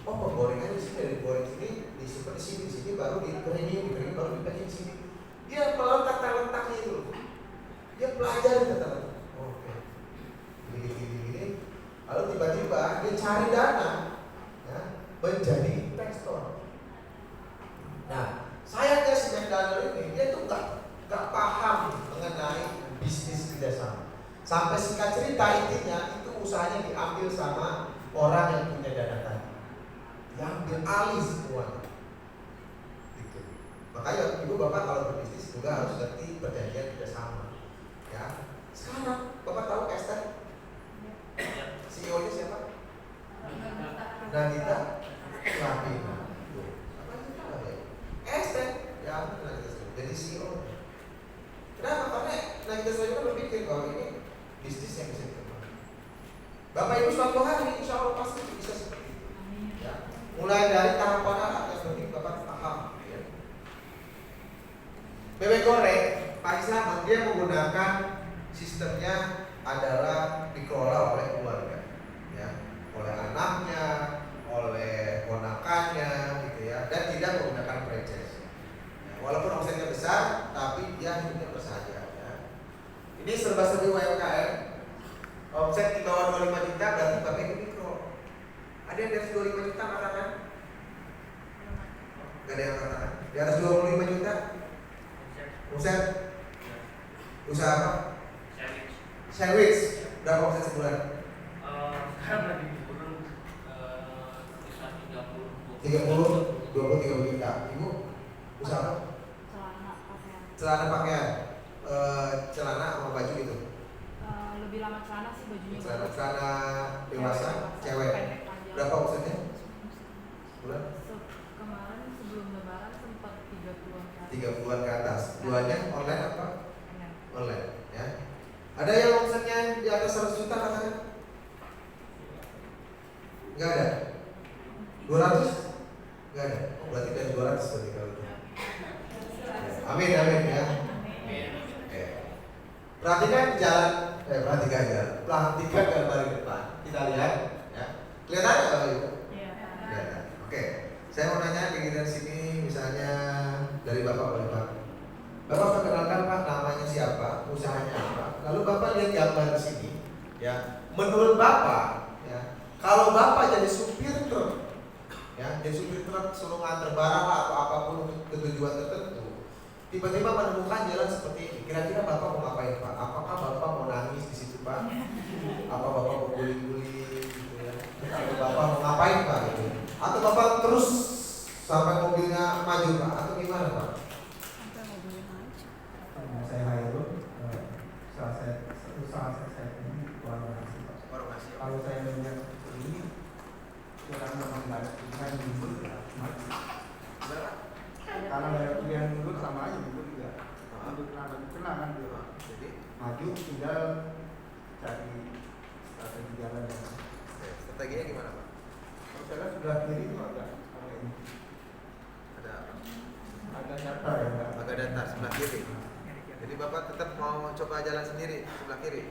Oh penggorengan di sini, dari goreng sini, disimpan di sini baru dikeringin baru dipacking di sini. Dia meletak-letaknya itu, dia pelajari kata-kata. Oke, gini. Lalu tiba-tiba dia cari dana, ya, menjadi investor. Nah, sayangnya si McDonald ini dia tuh nggak paham mengenai bisnis kerjasama. Sampai singkat cerita intinya itu usahanya diambil sama orang yang punya dana tadi, diambil alih semuanya. Gitu. Makanya ibu bapak kalau berbisnis juga harus ngerti perjanjian kerjasama. Ya, sekarang bapak tahu Esther, CEO-nya siapa? Nagita Slavina. Apa itu namanya? Esther, ya Nagita Slavina. Jadi CEO. Kenapa? Karena Nagita Slavina berpikir bahwa ini bisnis yang bisa dikembangkan. Bapak Ibu suatu hari insya Allah pasti bisa seperti itu. Ya. Mulai dari tahapan yang penting bapak paham. Ya. Bebek goreng Pak Islam dia menggunakan sistemnya adalah dikelola oleh keluarga, ya, oleh anaknya, oleh ponakannya, gitu ya, dan tidak menggunakan franchise. Ya, walaupun omsetnya besar, tapi dia hidupnya bersahaja. Ya. Ini serba-serbi UMKM, omset di bawah 25 juta berarti bapak itu mikro. Ada yang di atas 25 juta katakan? Gak ada yang katakan. Di atas 25 juta? Omset? Usaha apa? Sandwich. Berapa omset sebulan? Sekarang lagi turun sekitar 30 juta. Ibu usaha apa? Celana pakaian. Celana sama baju gitu. Lebih lama celana sih, bajunya. Celana dewasa, cewek. Berapa omsetnya? Bulan? Kemarin sebelum lebaran sempat 30-an ke atas. 30-an ke atas. Jualnya online apa? Online, ya. Ada yang omsetnya di atas 100 juta katanya? Enggak ada. 200? Enggak ada. Oh, berarti dari 200 berarti kalau itu. Amin ya. Oke. Perhatikan jalan, perhatikan jalan. Perhatikan gambar di depan. Kita lihat, ya. Kelihatan nggak Bapak Ibu? Iya. Kelihatan. Oke. Saya mau nanya di sini, misalnya dari Bapak boleh Pak. Bapak perkenalkan Pak, namanya siapa, usahanya apa. Lalu Bapak lihat gambar di sini, ya. Menurut Bapak, ya, kalau Bapak jadi supir truk, ya, jadi supir truk suruh nganter barang atau apapun untuk tujuan tertentu, tiba-tiba menemukan jalan seperti ini, kira-kira Bapak mau ngapain Pak? Apakah Bapak mau nangis di situ Pak? Apa Bapak mau guling-guling gitu ya? Atau Bapak mau ngapain Pak gitu? Atau Bapak terus sampai mobilnya maju Pak? Atau gimana Pak? Saya Hairul, usaha saya ini warung nasi Pak. Kalau saya melihat seperti ini, kurang membandingkan dulu ya, maju. Kalau dari pilihan dulu sama aja dulu juga. Untuk kenangan dulu. Jadi Maju tinggal cari strategi jalan ya. strateginya gimana Pak? Kalau saya sebelah kiri itu agak ini. Ada apa? Agak datar ya. Pak. Agak datar sebelah kiri. Jadi Bapak tetap mau coba jalan sendiri sebelah kiri?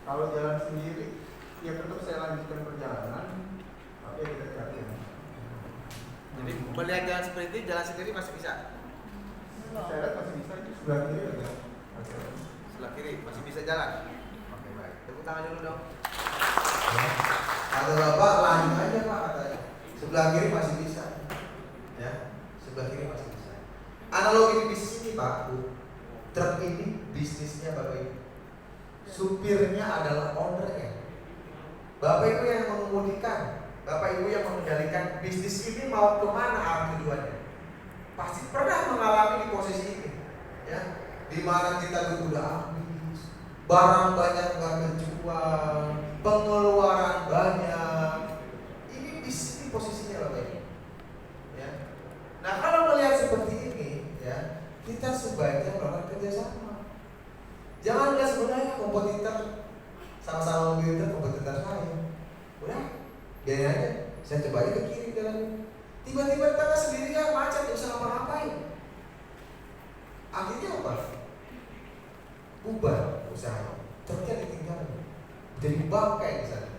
Kalau jalan sendiri, ya tetap saya lanjutkan perjalanan, tapi kita cari ya. Jadi melihat jalan seperti itu, jalan sendiri masih bisa? Saya lihat masih bisa itu sebelah kiri aja. Sebelah kiri masih bisa jalan? Oke baik, tepuk tangan dulu dong. Kata Bapak lanjut aja Pak katanya. Sebelah kiri masih bisa. Ya, sebelah kiri masih bisa. Analogi di bisnis ini Pak, Bu. Truk ini bisnisnya Bapak Ibu. Supirnya adalah ownernya. Bapak Ibu yang mengemudikan, Bapak Ibu yang mengendalikan bisnis ini mau kemana arah tujuannya, pasti pernah mengalami di posisi ini, ya, di mana kita udah habis, barang banyak nggak terjual, pengeluaran banyak. Ini di sini posisinya Bapak Ibu. Ya. Nah kalau melihat seperti ini, ya, kita sebaiknya melakukan kerjasama. Jangan lihat sebenarnya kompetitor sama-sama mobil itu kompetitor saya. Udah, biarin aja. Saya coba aja ke kiri jalan. Tiba-tiba tengah sendirian macet, nggak usah ngapa-ngapain. Akhirnya apa? Bubar usaha. Ternyata ditinggalin. Jadi bangkai di sana.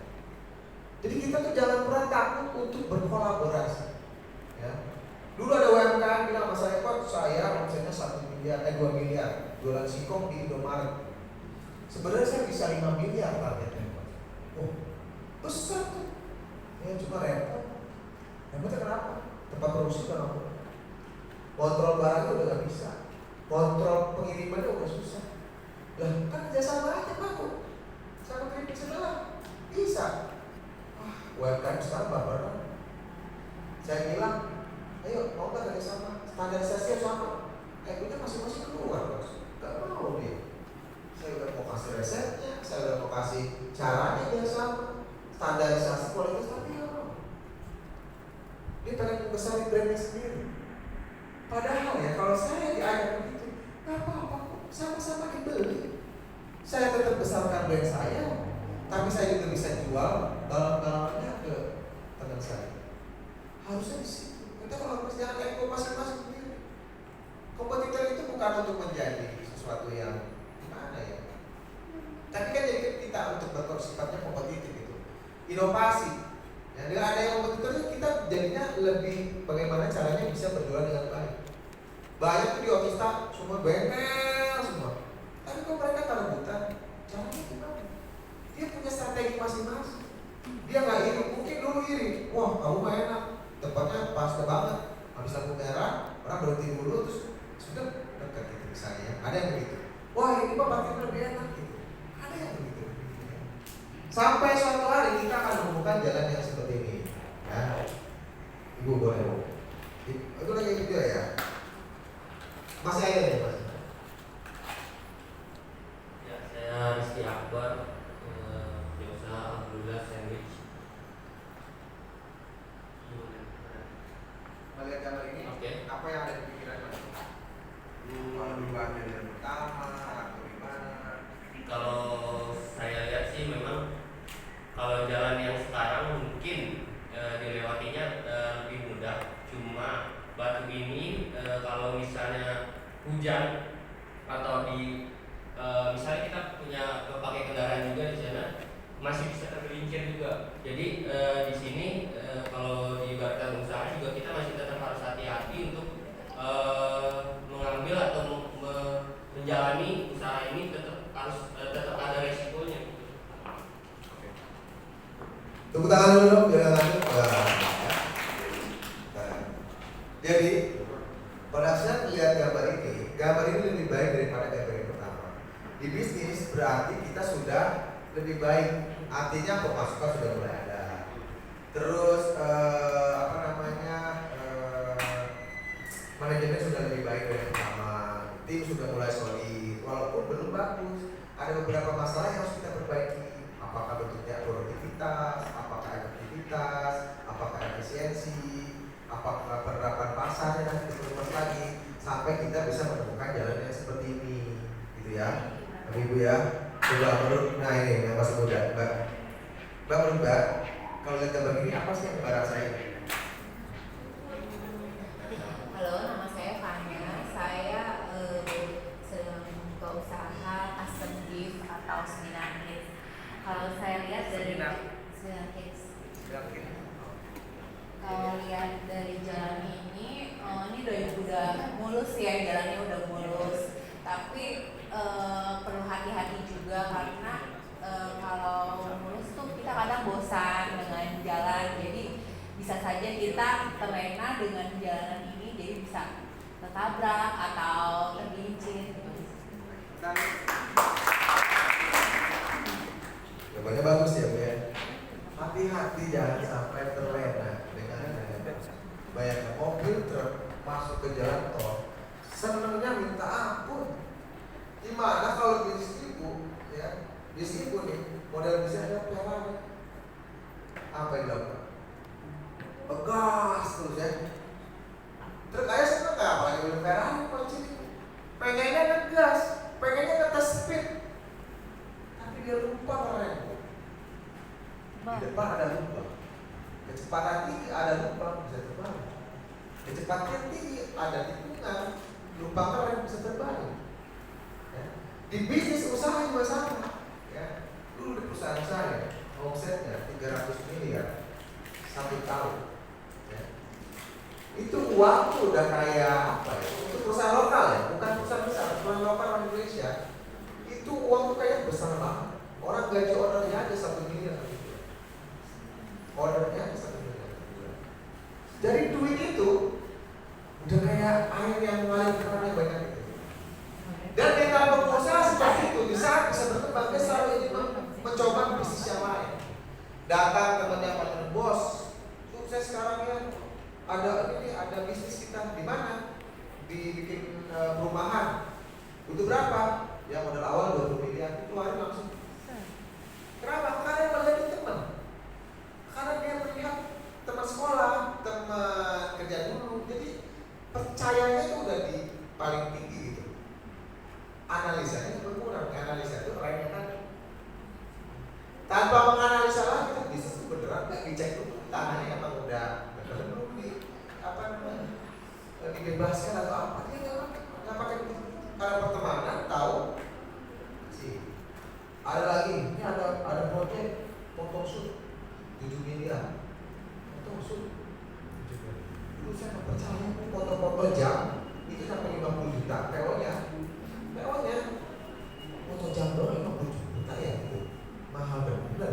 Jadi kita tuh jangan pernah takut untuk berkolaborasi. Ya. Dulu ada UMKM bilang sama saya, Pak, saya omsetnya 1 miliar, 2 miliar jualan singkong di Indomaret. Sebenarnya saya bisa 5 miliar targetnya, Pak. Oh, besar tuh. Ya cuma repot. Repotnya kenapa? Tempat produksi kan apa? Kontrol barangnya udah gak bisa. Kontrol pengirimannya udah susah. Lah kan kerjasama aja Pak, sama keripik sebelah bisa. UMKM sekarang bareng. Saya bilang, ayo mau nggak kerjasama? Standarisasi sama. Kita masing-masing keluar Bos. Gak mau dia. Saya udah mau kasih resepnya, saya udah mau kasih caranya dia sama. Standarisasi kualitas tapi ya dia pengen membesarin brandnya sendiri. Padahal ya kalau saya diajak begitu, nggak apa-apa, sama-sama dibeli. Saya tetap besarkan brand saya, tapi saya juga bisa jual barang-barangnya ke teman saya. Harusnya di situ. Kita kalau harus jangan ego masing-masing sendiri. Kompetitor itu bukan untuk menjadi sesuatu yang gimana ya. Tapi kan jadi kita untuk bersifatnya kompetitif itu. Inovasi. Ya, dengan ada yang kompetitor kita jadinya lebih bagaimana caranya bisa berjualan dengan baik. Banyak tuh di Otista semua bengkel semua. Tapi kok mereka rebutan, caranya gimana? Dia punya strategi masing-masing. Dia nggak iri, mungkin dulu iri. Wah, kamu mah enak, tempatnya pas banget. Habis lampu merah, orang berhenti dulu terus sudah dekat gitu misalnya. Ada yang begitu. Wah, ini mah parkir lebih enak gitu. Ada yang begitu. Sampai suatu hari kita akan menemukan jalan yang seperti ini. Ya. Ibu boleh. Itu lagi video ya. Masih ada ya Mas? Ya, saya Rizky Akbar, usaha Alhamdulillah Sandwich. Melihat gambar ini, Oke. apa yang ada di pikiran Mas? Kalau dibanding dari yang pertama atau gimana? Kalau saya lihat sih memang kalau jalan yang sekarang mungkin dilewatinya lebih mudah. Cuma batu ini kalau misalnya hujan atau di misalnya kita punya pakai kendaraan juga di sana masih bisa tergelincir juga. Jadi di sini kalau diibaratkan usaha juga kita masih tetap harus hati-hati untuk mengambil atau menjalani usaha ini tetap ada resikonya. Tepuk tangan dulu dong, biar lanjut. Jadi pada saat melihat gambar ini lebih baik daripada gambar yang pertama. Di bisnis berarti kita sudah lebih baik, artinya pemasukan sudah mulai ada. Terus manajemen sudah lebih baik dari yang pertama. Tim sudah mulai solid, walaupun belum bagus. Ada beberapa masalah yang harus kita perbaiki. Apakah bentuknya produktivitas, apakah efektivitas, apakah efisiensi, apakah penerapan pasarnya nanti diperluas lagi sampai kita bisa menemukan jalan yang seperti ini, gitu ya, Ibu ya. Coba menurut, nah ini yang masih muda, Mbak menurut Mbak, kalau lihat gambar ini apa sih yang Mbak rasain? Halo, nama saya Fania. Saya sedang membuka usaha custom gift atau seminar kids. Kalau saya lihat dari seminar kids, kalau lihat dari jalan ini udah mulus ya, jalannya udah mulus. Tapi perlu hati-hati juga karena kalau mulus tuh kita kadang bosan dengan jalan, jadi bisa saja kita terlena dengan jalanan ini, jadi bisa tertabrak atau tergelincir. Jawabannya bagus ya Bu ya. jangan sampai terlena dengan bayangkan mobil truk masuk ke jalan tol, senengnya minta ampun. Gimana kalau bis ibu, ya, bis ibu nih, model bisa ada pelan. Apa yang dilakukan? Gas terus ya. Terus kayak seneng nggak? Apalagi belum Ferrari, kunci. Pengennya ngegas, pengennya ngetes speed, tapi dia lupa ngerem. Di depan ada lubang, kecepatan tinggi ada lubang bisa terbalik. Kecepatan tinggi ada tikungan, lubang ngerem bisa terbalik. Ya. Di bisnis usaha juga sama. Ya. Dulu di perusahaan saya omsetnya 300 miliar 1 tahun. Ya. Itu uang tuh udah kayak apa ya? Itu perusahaan lokal ya, bukan perusahaan besar, perusahaan lokal di Indonesia. Itu uang tuh kayak besar banget. Orang gaji ordernya aja 1 miliar. Ordernya 1 miliar. Dari duit itu udah kayak air yang mengalir kerannya banyak itu. Dan kita pengusaha seperti itu bisa berkembang, dia selalu ingin mencoba bisnis yang lain. Datang temannya Pak bos, sukses sekarang ya. Ada bisnis kita di mana? Dibikin perumahan. Butuh berapa? Ya modal awal 20 miliar, itu hari langsung. Kenapa? Karena melihat teman. Karena dia melihat teman sekolah, teman kerja dulu. Jadi percayanya itu udah di paling tinggi gitu. Analisanya berkurang. Analisa itu remnya tadi. Tanpa menganalisa lagi kan bisnis itu beneran nggak dicek dulu tanahnya emang udah bener belum dibebaskan atau apa? Dia nggak pakai begitu. Karena pertemanan tahu sih. Ada lagi, ini ada proyek photoshoot 7 miliar. Photoshoot 7 miliar. Dulu saya nggak percaya foto-foto jam itu sampai 50 juta. PO-nya foto jam doang 50 juta ya itu. Mahal bener.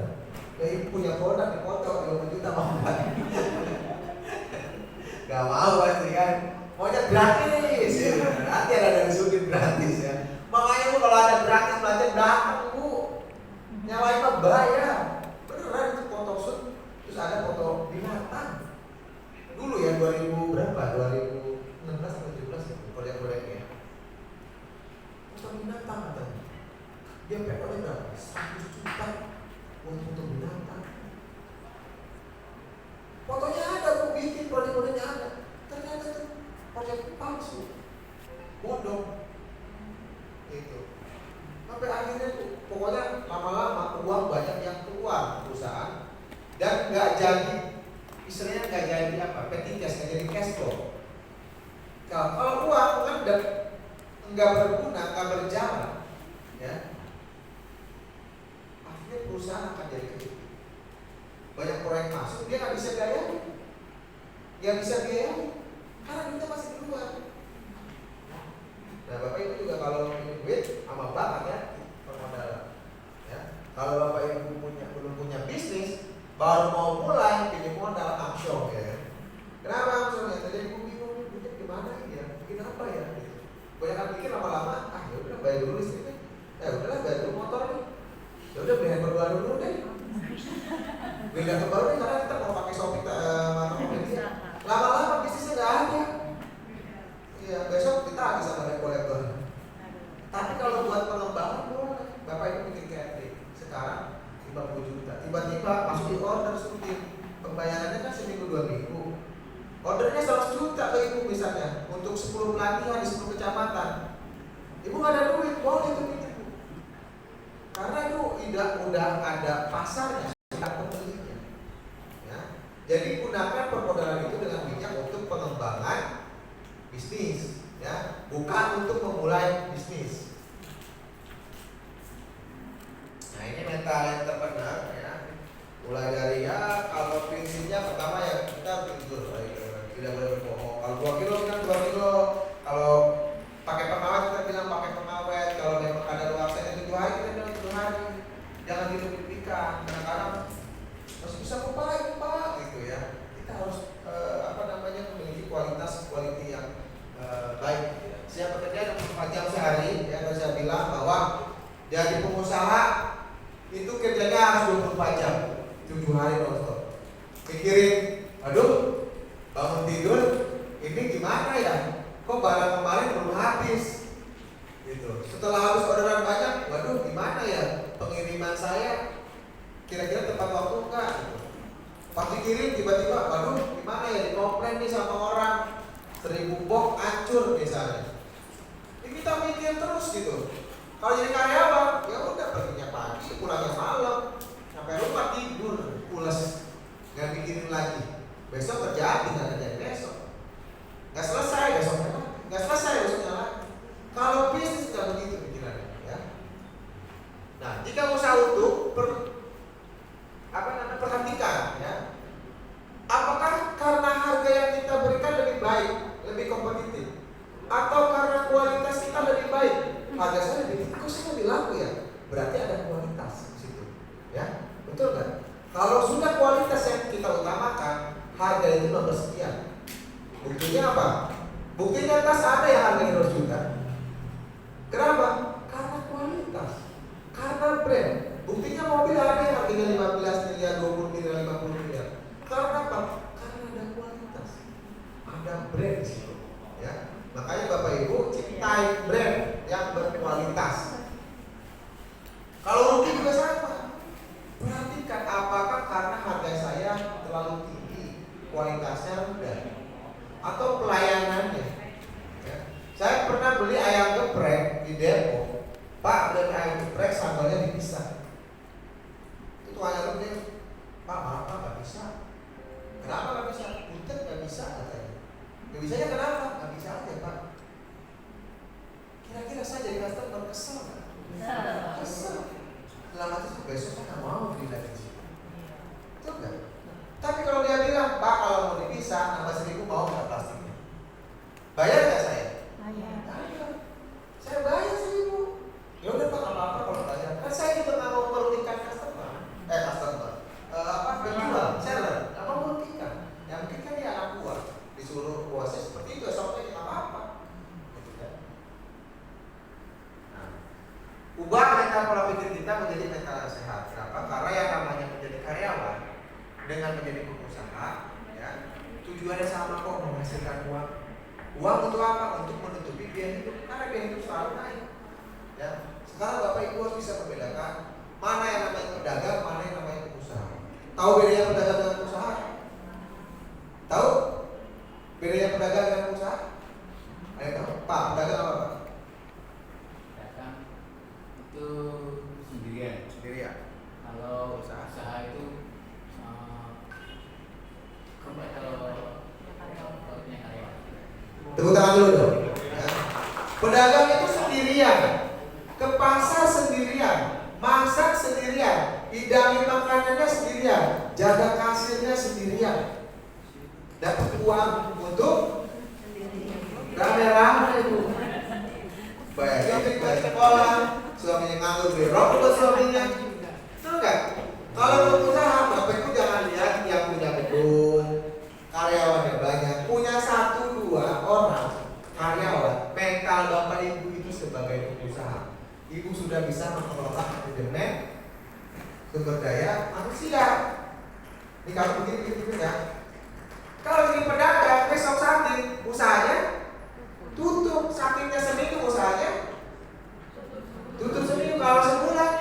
Kayak punya produk di foto 50 juta mahal banget. Gak mau pasti kan. Maunya gratis ya. Nanti ada disubsidi gratis ya. Makanya bu kalau ada gratis belajar datang bu. Nyawain mah bayar. Beneran itu foto shoot. Terus ada foto binatang. Dulu ya 2000 berapa? 2016 atau 17 ya proyek-proyeknya. Foto binatang katanya. Dia PO-nya berapa? 100 juta untuk foto binatang. Fotonya ada, bu bikin proyek-proyeknya ada. Ternyata itu proyek palsu, bodong. Itu. Sampai akhirnya tuh, pokoknya lama-lama uang banyak yang keluar perusahaan dan nggak jadi, istilahnya nggak jadi apa? Petty cash, nggak jadi cash flow. Kalau uang kan nggak berguna, nggak berjalan, ya. Perusahaan akan jadi kecil. Banyak proyek masuk, dia nggak bisa biaya, karena duitnya masih di luar. Nah bapak ibu juga kalau punya duit amal banget ya permodalan. Ya, kalau bapak ibu belum punya bisnis, baru mau mulai pinjam modal amsyong ya. Kenapa amsyong ya? Tadi ibu bingung duitnya gimana ya? Bikin apa ya? Banyak kan pikir lama-lama, ya udah bayar dulu listriknya, udahlah bayar dulu motor nih. Ya udah beli handphone baru dulu deh. Beli handphone baru deh karena kita mau pakai Shopee atau Tokopedia. Lama-lama bisnisnya nggak ada. Iya besok kita habis sama debt collector. Tapi kalau buat pengembangan boleh. Bapak ibu bikin catering sekarang 50 juta. Tiba-tiba masuk di order syuting. Pembayarannya kan seminggu 2 minggu. Ordernya 100 juta ke ibu misalnya untuk 10 pelatihan di 10 kecamatan. Ibu nggak ada duit, boleh itu gitu. Karena itu udah ada pasarnya, sudah pembelinya. Ya. Jadi gunakan permodalan itu dengan bijak untuk pengembangan bisnis, ya, bukan untuk memulai bisnis. Nah ini mental entrepreneur, ya. Mulai dari ya kalau prinsipnya pertama ya kita jujur, tidak boleh berbohong. Kalau 2 kilo kita 2 kilo, kalau pakai pengawet kita bilang pakai pengawet, kalau memang ada luar saya 7 hari kita bilang 7 hari, jangan dilebih-lebihkan. Kadang-kadang masih bisa lupa gitu ya. Kita harus memiliki kualitas yang baik. Saya bekerja 24 jam sehari, ya tadi saya bilang bahwa jadi pengusaha itu kerjanya harus 24 jam, 7 hari nonstop. mikirin, aduh, bangun tidur, ini gimana ya? Kok barang kemarin belum habis? Gitu. Setelah habis orderan banyak, waduh, gimana ya? Pengiriman saya kira-kira tepat waktu enggak? Gitu. Pas dikirim tiba-tiba, waduh, gimana ya? Dikomplain nih sama orang, 1000 box hancur misalnya. Ini kita mikir terus gitu. Kalau jadi karyawan, ya udah perginya pagi, pulangnya malam, sampai rumah tidur, pulas, nggak mikirin lagi. Besok kerjaan tinggal kerjain besok. Nggak selesai besoknya lagi, nggak selesai besoknya lagi. Kalau bisnis nggak begitu pikirannya, ya. Nah, jika usaha utuh, perhatikan, ya. Apakah karena harga yang kita berikan lebih baik, lebih kompetitif, atau karena kualitas kita lebih baik? Harga saya lebih tinggi, kok saya lebih laku ya? Berarti ada kualitas di situ, ya. Betul kan? Kalau sudah kualitas yang kita utamakan, harga itu nomor sekian. Buktinya apa? Buktinya tas ada yang harganya 2 juta. Kenapa? Karena kualitas, karena brand. Buktinya mobil ada yang harganya 15 miliar, 20 miliar, 50 miliar. Karena apa? Karena ada kualitas, ada brand di situ, ya. Makanya Bapak Ibu cintai brand yang berkualitas. Kalau rugi juga sama. Perhatikan apakah karena harga saya terlalu tinggi, kualitasnya rendah, atau pelayanannya. Ya. Saya pernah beli ayam geprek di Depok. Pak, beli ayam geprek sambalnya dipisah. Itu ayam geprek, Pak, maaf Pak, nggak bisa. Kenapa nggak bisa? Punten nggak bisa katanya. Nggak bisanya kenapa? Nggak bisa aja Pak. Kira-kira saya jadi customer kesel nggak? Kesel. Setelah itu besok saya nggak mau beli lagi. Betul nggak? Tapi kalau dia bilang, Pak, kalau mau dipisah, nambah 1000 mau nggak plastiknya? Bayar nggak saya? Bayar. Saya bayar 1000. Ya udah Pak, apa-apa kalau bayar. Kan saya juga nggak mau merugikan customer. Penjual, seller, nggak mau merugikan. Yang mungkin kan dia anak buah, disuruh kuasnya seperti itu, esoknya nggak apa-apa. Gitu kan? Nah, ubah mental pola pikir kita menjadi mental yang sehat. Kenapa? Karena yang namanya menjadi karyawan dengan menjadi pengusaha, ya, tujuannya sama kok, menghasilkan uang. Uang untuk apa? Untuk menutupi biaya hidup. Karena biaya hidup selalu naik. Ya. Sekarang Bapak Ibu harus bisa membedakan mana yang namanya pedagang, mana yang namanya pengusaha. Tahu bedanya pedagang dengan pengusaha? Tahu bedanya pedagang dengan pengusaha? Ayo tahu? Pak, pedagang apa Pak? Pedagang itu sendirian. Sendirian. Kalau usaha itu punya karyawan. Tepuk tangan dulu dong. Ya. Pedagang itu sendirian, ke pasar sendirian, masak sendirian, hidangin makanannya sendirian, jaga kasirnya sendirian. Dapat uang untuk rame-rame itu. Bayar listrik, bayar sekolah, suaminya nganggur beli rokok buat suaminya. Betul nggak? Kalau pengusaha, Bapak Ibu jangan lihat yang punya gedung, karyawannya banyak, punya 1-2 orang karyawan, mental Bapak Ibu itu sebagai pengusaha. Ibu sudah bisa mengelola manajemen sumber daya manusia. Ini kalau begini ya. Kalau jadi pedagang, besok sakit, usahanya tutup. Sakitnya seminggu, usahanya tutup seminggu. Kalau sebulan,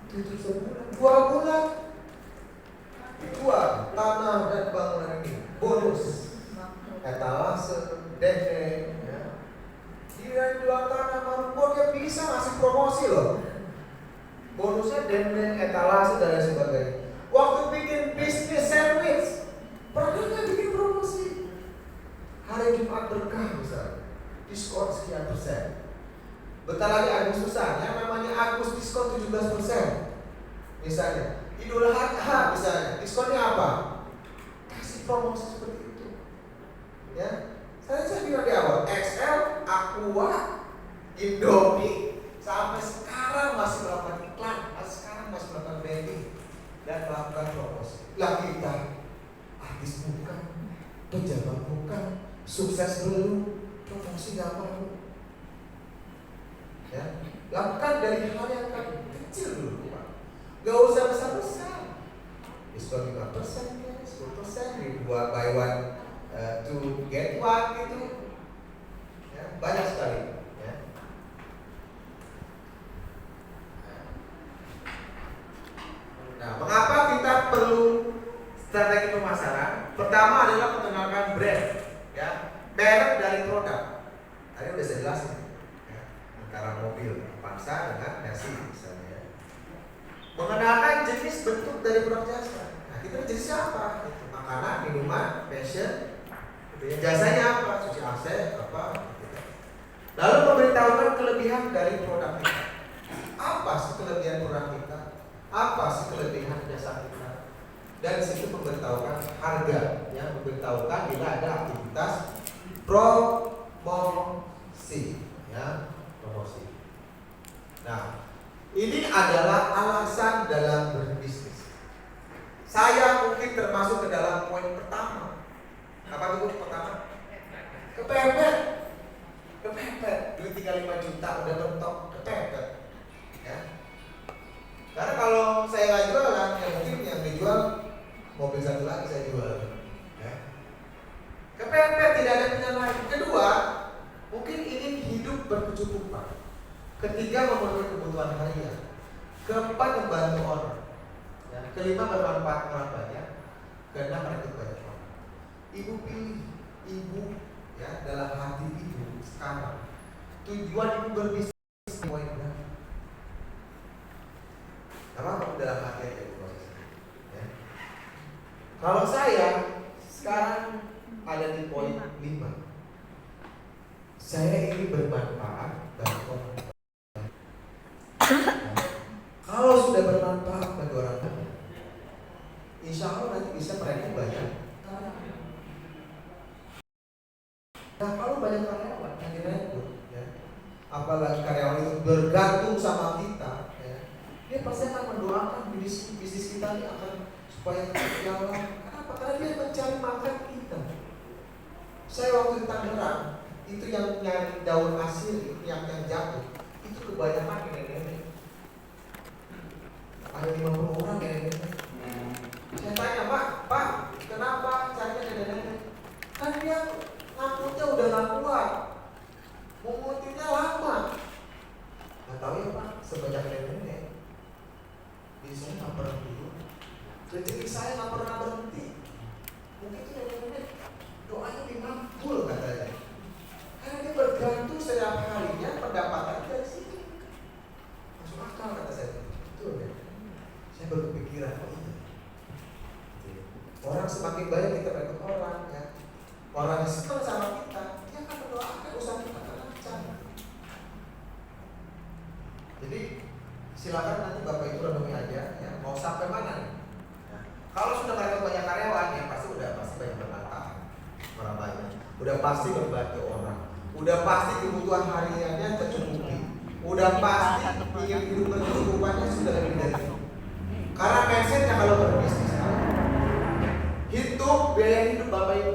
tutup sebulan, 2 bulan. Dijual tanah dan bangunan ini, bonus, etalase, DP, ya. Dia jual tanah mampu, dia bisa ngasih promosi loh. Bonusnya dendeng, etalase dan lain sebagainya. Waktu bikin bisnis sandwich, pernah nggak bikin promosi? Hari Jumat berkah misalnya, diskon sekian persen. Bentar lagi Agustusan, yang namanya Agus diskon 17%. Misalnya Idul Adha misalnya, diskonnya apa? Kasih promosi seperti itu. Ya, saya bilang di awal, XL, Aqua, Indomie, sampai sekarang masih melakukan iklan, sekarang masih melakukan branding dan melakukan promosi. Lah kita, artis bukan, pejabat bukan, sukses belum, promosi nggak mau. Ya, lakukan dari hal yang kecil dulu, Pak. Gak usah besar-besar. Diskon 5%, pertama adalah mengenalkan brand, ya, merek dari produk. Tadi udah saya jelasin, ya, antara mobil Avanza dengan Mercy misalnya. Ya. Mengenalkan jenis bentuk dari produk jasa. Nah, kita jenisnya apa? Gitu. Makanan, minuman, fashion, gitu ya. Jasanya apa? Cuci AC, apa? Gitu. Lalu memberitahukan kelebihan dari produk kita. Apa sih kelebihan produk kita? Apa sih kelebihan jasa kita? Dan disitu memberitahukan harga, ya, memberitahukan bila ada aktivitas promosi, ya, promosi. Nah, ini adalah alasan dalam berbisnis. Saya mungkin termasuk ke dalam poin pertama. Apa itu pertama? Kepepet. Kepepet. Duit tinggal 5 juta udah mentok, kepepet. Ya. Karena kalau saya nggak jualan, ya mungkin yang dijual mobil satu lagi saya jual. Ya. Kepepet, tidak ada pilihan lain. Kedua, mungkin ingin hidup berkecukupan. Ketiga, memenuhi kebutuhan harian. Keempat, membantu orang. Ya. Kelima, bermanfaat orang banyak. Keenam, merekrut banyak orang. Ibu pilih, ibu, ya, dalam hati ibu sekarang. Tujuan ibu berbisnis poin berapa? Apa dalam hati aja ibu prosesnya. Ya. Kalau saya sekarang ada di poin 5. Saya ingin bermanfaat bagi orang. Kalau sudah bermanfaat bagi orang lain, insya Allah nanti bisa merekrut banyak. Nah, kalau banyak karyawan yang direkrut, ya, apalagi karyawan itu bergantung sama kita, ya, dia pasti akan mendoakan bisnis kita ini akan supaya tetap jalan. Kenapa? Karena dia mencari makan kita. Saya waktu di Tangerang itu yang nyari daun asir yang jatuh itu kebanyakan nenek-nenek. Ada 50 orang nenek-nenek. Saya tanya, Pak, kenapa carinya nenek-nenek? Kan dia ngangkutnya udah nggak kuat, mengutipnya lama. Nggak tahu ya Pak, sebanyak nenek-nenek. Jadi saya nggak pernah dulu. Rezeki saya nggak pernah berhenti. Mungkin itu nenek-nenek doanya dimabul katanya. Karena dia bergantung setiap harinya pendapatan dari sini. Masuk akal kata saya. Betul ya. Saya baru kepikiran, oh iya. Orang semakin banyak kita rekrut orang, ya. Orang yang senang sama kita, dia akan mendoakan usaha kita akan lancar. Jadi silakan nanti Bapak Ibu renungi aja, ya. Mau sampai mana nih? Ya. Kalau sudah merekrut banyak karyawan, ya pasti banyak bermanfaat orang banyak. Udah pasti membantu orang. Udah pasti kebutuhan hariannya tercukupi. Udah pasti ingin hidup berkecukupannya sudah lebih dari itu. Karena mindsetnya kalau berbisnis, hitung biaya hidup Bapak Ibu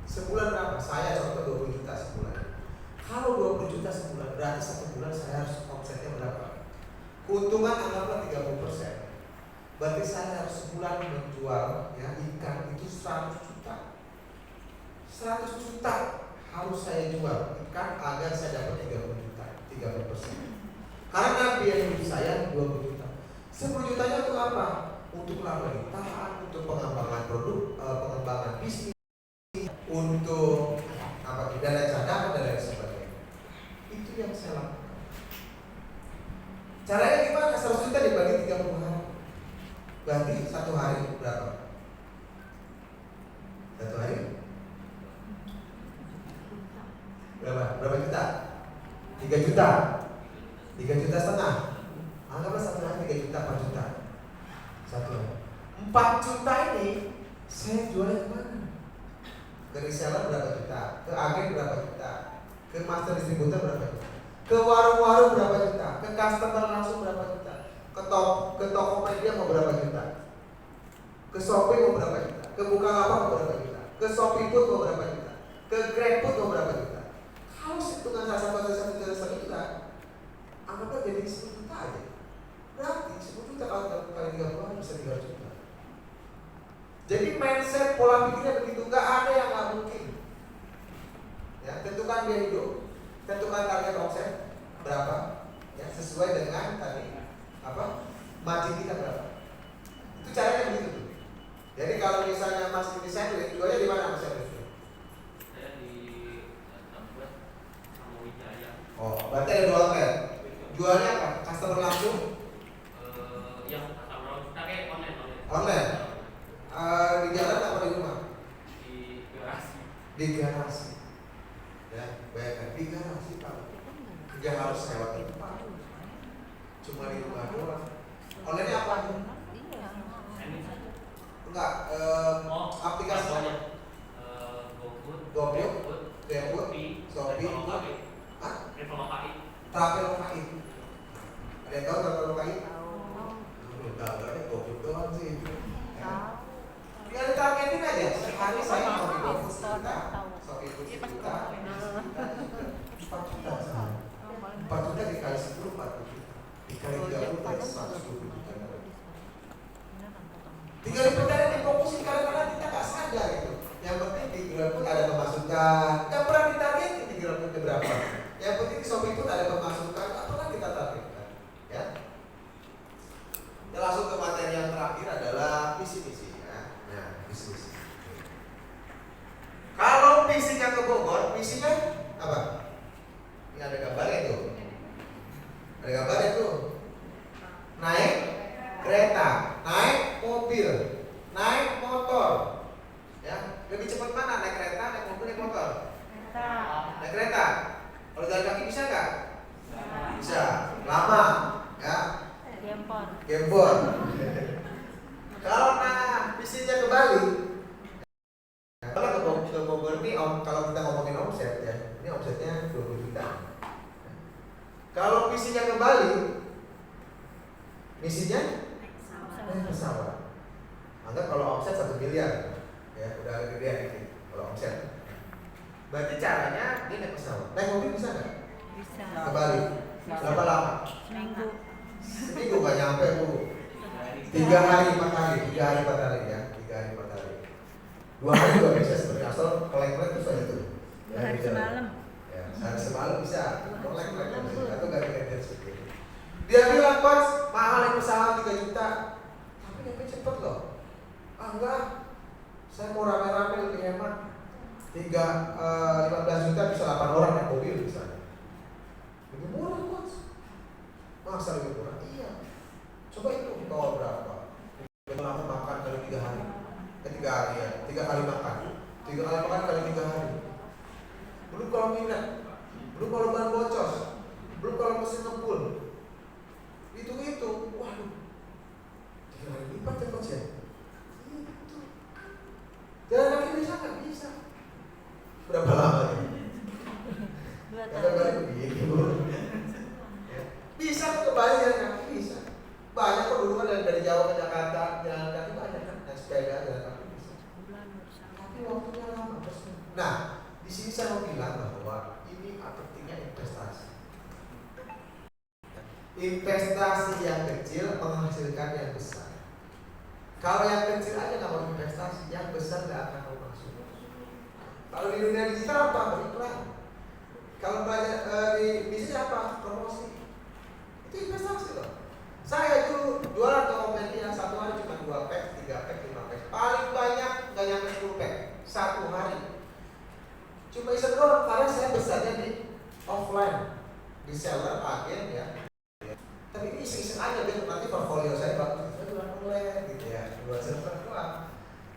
sebulan berapa? Saya contoh 20 juta sebulan. Kalau 20 juta sebulan berarti 1 bulan saya harus omsetnya berapa? Keuntungan anggaplah 30%. Berarti saya harus sebulan menjual, ya, ikan itu 100 juta. 100 juta harus saya jual ikan agar saya dapat 30 juta, 30%. Karena biaya hidup saya 20 juta. 10 jutanya untuk apa? Untuk laporan, untuk pengembangan produk, pengembangan bisnis, untuk apa? Dana cadangan dan lain sebagainya. Itu yang saya lakukan. Caranya gimana? 100 juta dibagi 30 hari. Berarti 1 hari berapa? 1 hari berapa? Berapa juta? 3 juta. 3 juta setengah. Anggaplah 1 hari 3 juta, 4 juta. 1 hari. 4 juta ini saya jualnya kemana? Ke reseller berapa juta? Ke agen berapa juta? Ke master distributor berapa juta? Ke warung-warung berapa juta? Ke customer langsung berapa juta? Ke Tokopedia mau berapa juta? Ke Shopee mau berapa juta? Ke Bukalapak mau berapa juta? Ke Shopee Food mau berapa juta? Ke GrabFood mau berapa juta? Kalau hitungan satu juta, anggaplah jadi 10 juta aja. Berarti 10 juta kalau kali 30 hari bisa 3 juta. Jadi mindset pola pikirnya begitu, nggak ada yang nggak mungkin. Ya, tentukan biaya hidup, tentukan target omset berapa, ya, sesuai dengan tadi apa margin kita berapa. Itu caranya begitu. Jadi kalau misalnya Mas ini sandwich, jualnya di mana Mas sandwich? Saya di Tebet sama Wijaya. Oh, berarti ada 2 outlet. Jualnya apa? Customer langsung? Yang sama kita kayak online. Online? Di jalan apa di rumah? Di garasi. Di garasi. Ya, bayangkan di garasi Pak. Dia harus sewa tempat. Cuma di rumah doang. Online apa? Enggak, aplikasi banyak. GoFood, Shopee, Shopee, Hah? Traveloka. Traveloka. Ada yang tahu Traveloka? Belum tahu, ada GoFood doang sih. Tinggal ditargetin aja. Sehari saya mau di GoFood sejuta, Shopee sejuta, 4 juta sehari. 4 juta dikali 10, 40 juta. Dikali 30 dari 120 juta. Tinggal dipercaya difokusin karena kita nggak sadar itu. Yang penting di GrabFood ada pemasukan. Nggak pernah ditargetin di GrabFood berapa. Yang penting di Shopee pun ada pemasukan. Nggak pernah kita targetkan. Ya. Kita langsung ke materi yang terakhir adalah visi-misi. Ya. Nah, visi-misi. Kalau visinya ke Bogor, visinya apa? Ini ada gambarnya tuh. Ada gambarnya tuh. Naik kereta, naik mobil, naik motor. Ya, lebih cepat mana naik kereta, naik mobil, naik motor? Naik kereta. Kalau jalan kaki bisa nggak? Bisa. Lama, ya. Gembor. Kalau visinya ke Bali, kalau ke Bogor ini kalau kita ngomongin omset ya, ini omsetnya 20 juta. Kalau visinya ke Bali, misinya naik pesawat. Anggap kalau omset 1 miliar, ya udah agak gede dikit kalau omset. Berarti caranya dia naik pesawat. Naik mobil bisa nggak? Bisa. Ke Bali. Berapa lama? Seminggu nggak nyampe Bu. 3 hari 4 hari, 3 hari 4 hari ya, 3 hari 4 hari. 2 hari juga bisa sebenarnya asal kolek-kolek terus aja tuh. 2 hari semalam. Ya, sehari semalam bisa kolek-kolek atau ganti-gantian seperti itu. Dia bilang Coach, mahal yang pesawat 3 juta, tapi nyampe cepet loh. Enggak, saya mau rame-rame lebih hemat. 15 juta bisa 8 orang naik mobil misalnya. Lebih murah Coach. Masa lebih murah? Iya. Coba itu bawa berapa? Kita lama makan kali 3 hari. 3 hari ya, 3 kali makan. 3 kali makan kali 3 hari. Belum kalau minat, belum kalau bahan bocor, belum kalau mesin ngebul. Itu, waduh, 3 kali lipat ya Coach ya? Itu. Jalan kaki bisa nggak? Bisa. Berapa lama ya? 2 Kata tahun. balik begitu. Bisa ke Bali jalan kaki bisa. Banyak kok dulu kan dari Jawa ke Jakarta jalan kaki banyak kan, naik sepeda jalan kaki bisa. Tapi waktunya lama bos. Nah, di sini saya mau bilang bahwa ini pentingnya investasi. Investasi yang kecil menghasilkan yang besar. Kalau yang kecil aja nggak mau investasi, yang besar nggak akan mau masuk. Kalau di dunia digital apa? Beriklan. Kalau banyak di bisnis apa? Promosi. Itu investasi loh. Saya dulu jualan Tokopedia 1 hari cuma 2 pack, 3 pack, 5 pack. Paling banyak nggak nyampe 10 pack 1 hari. Cuma iseng doang karena saya besarnya di offline, di seller, agen ya.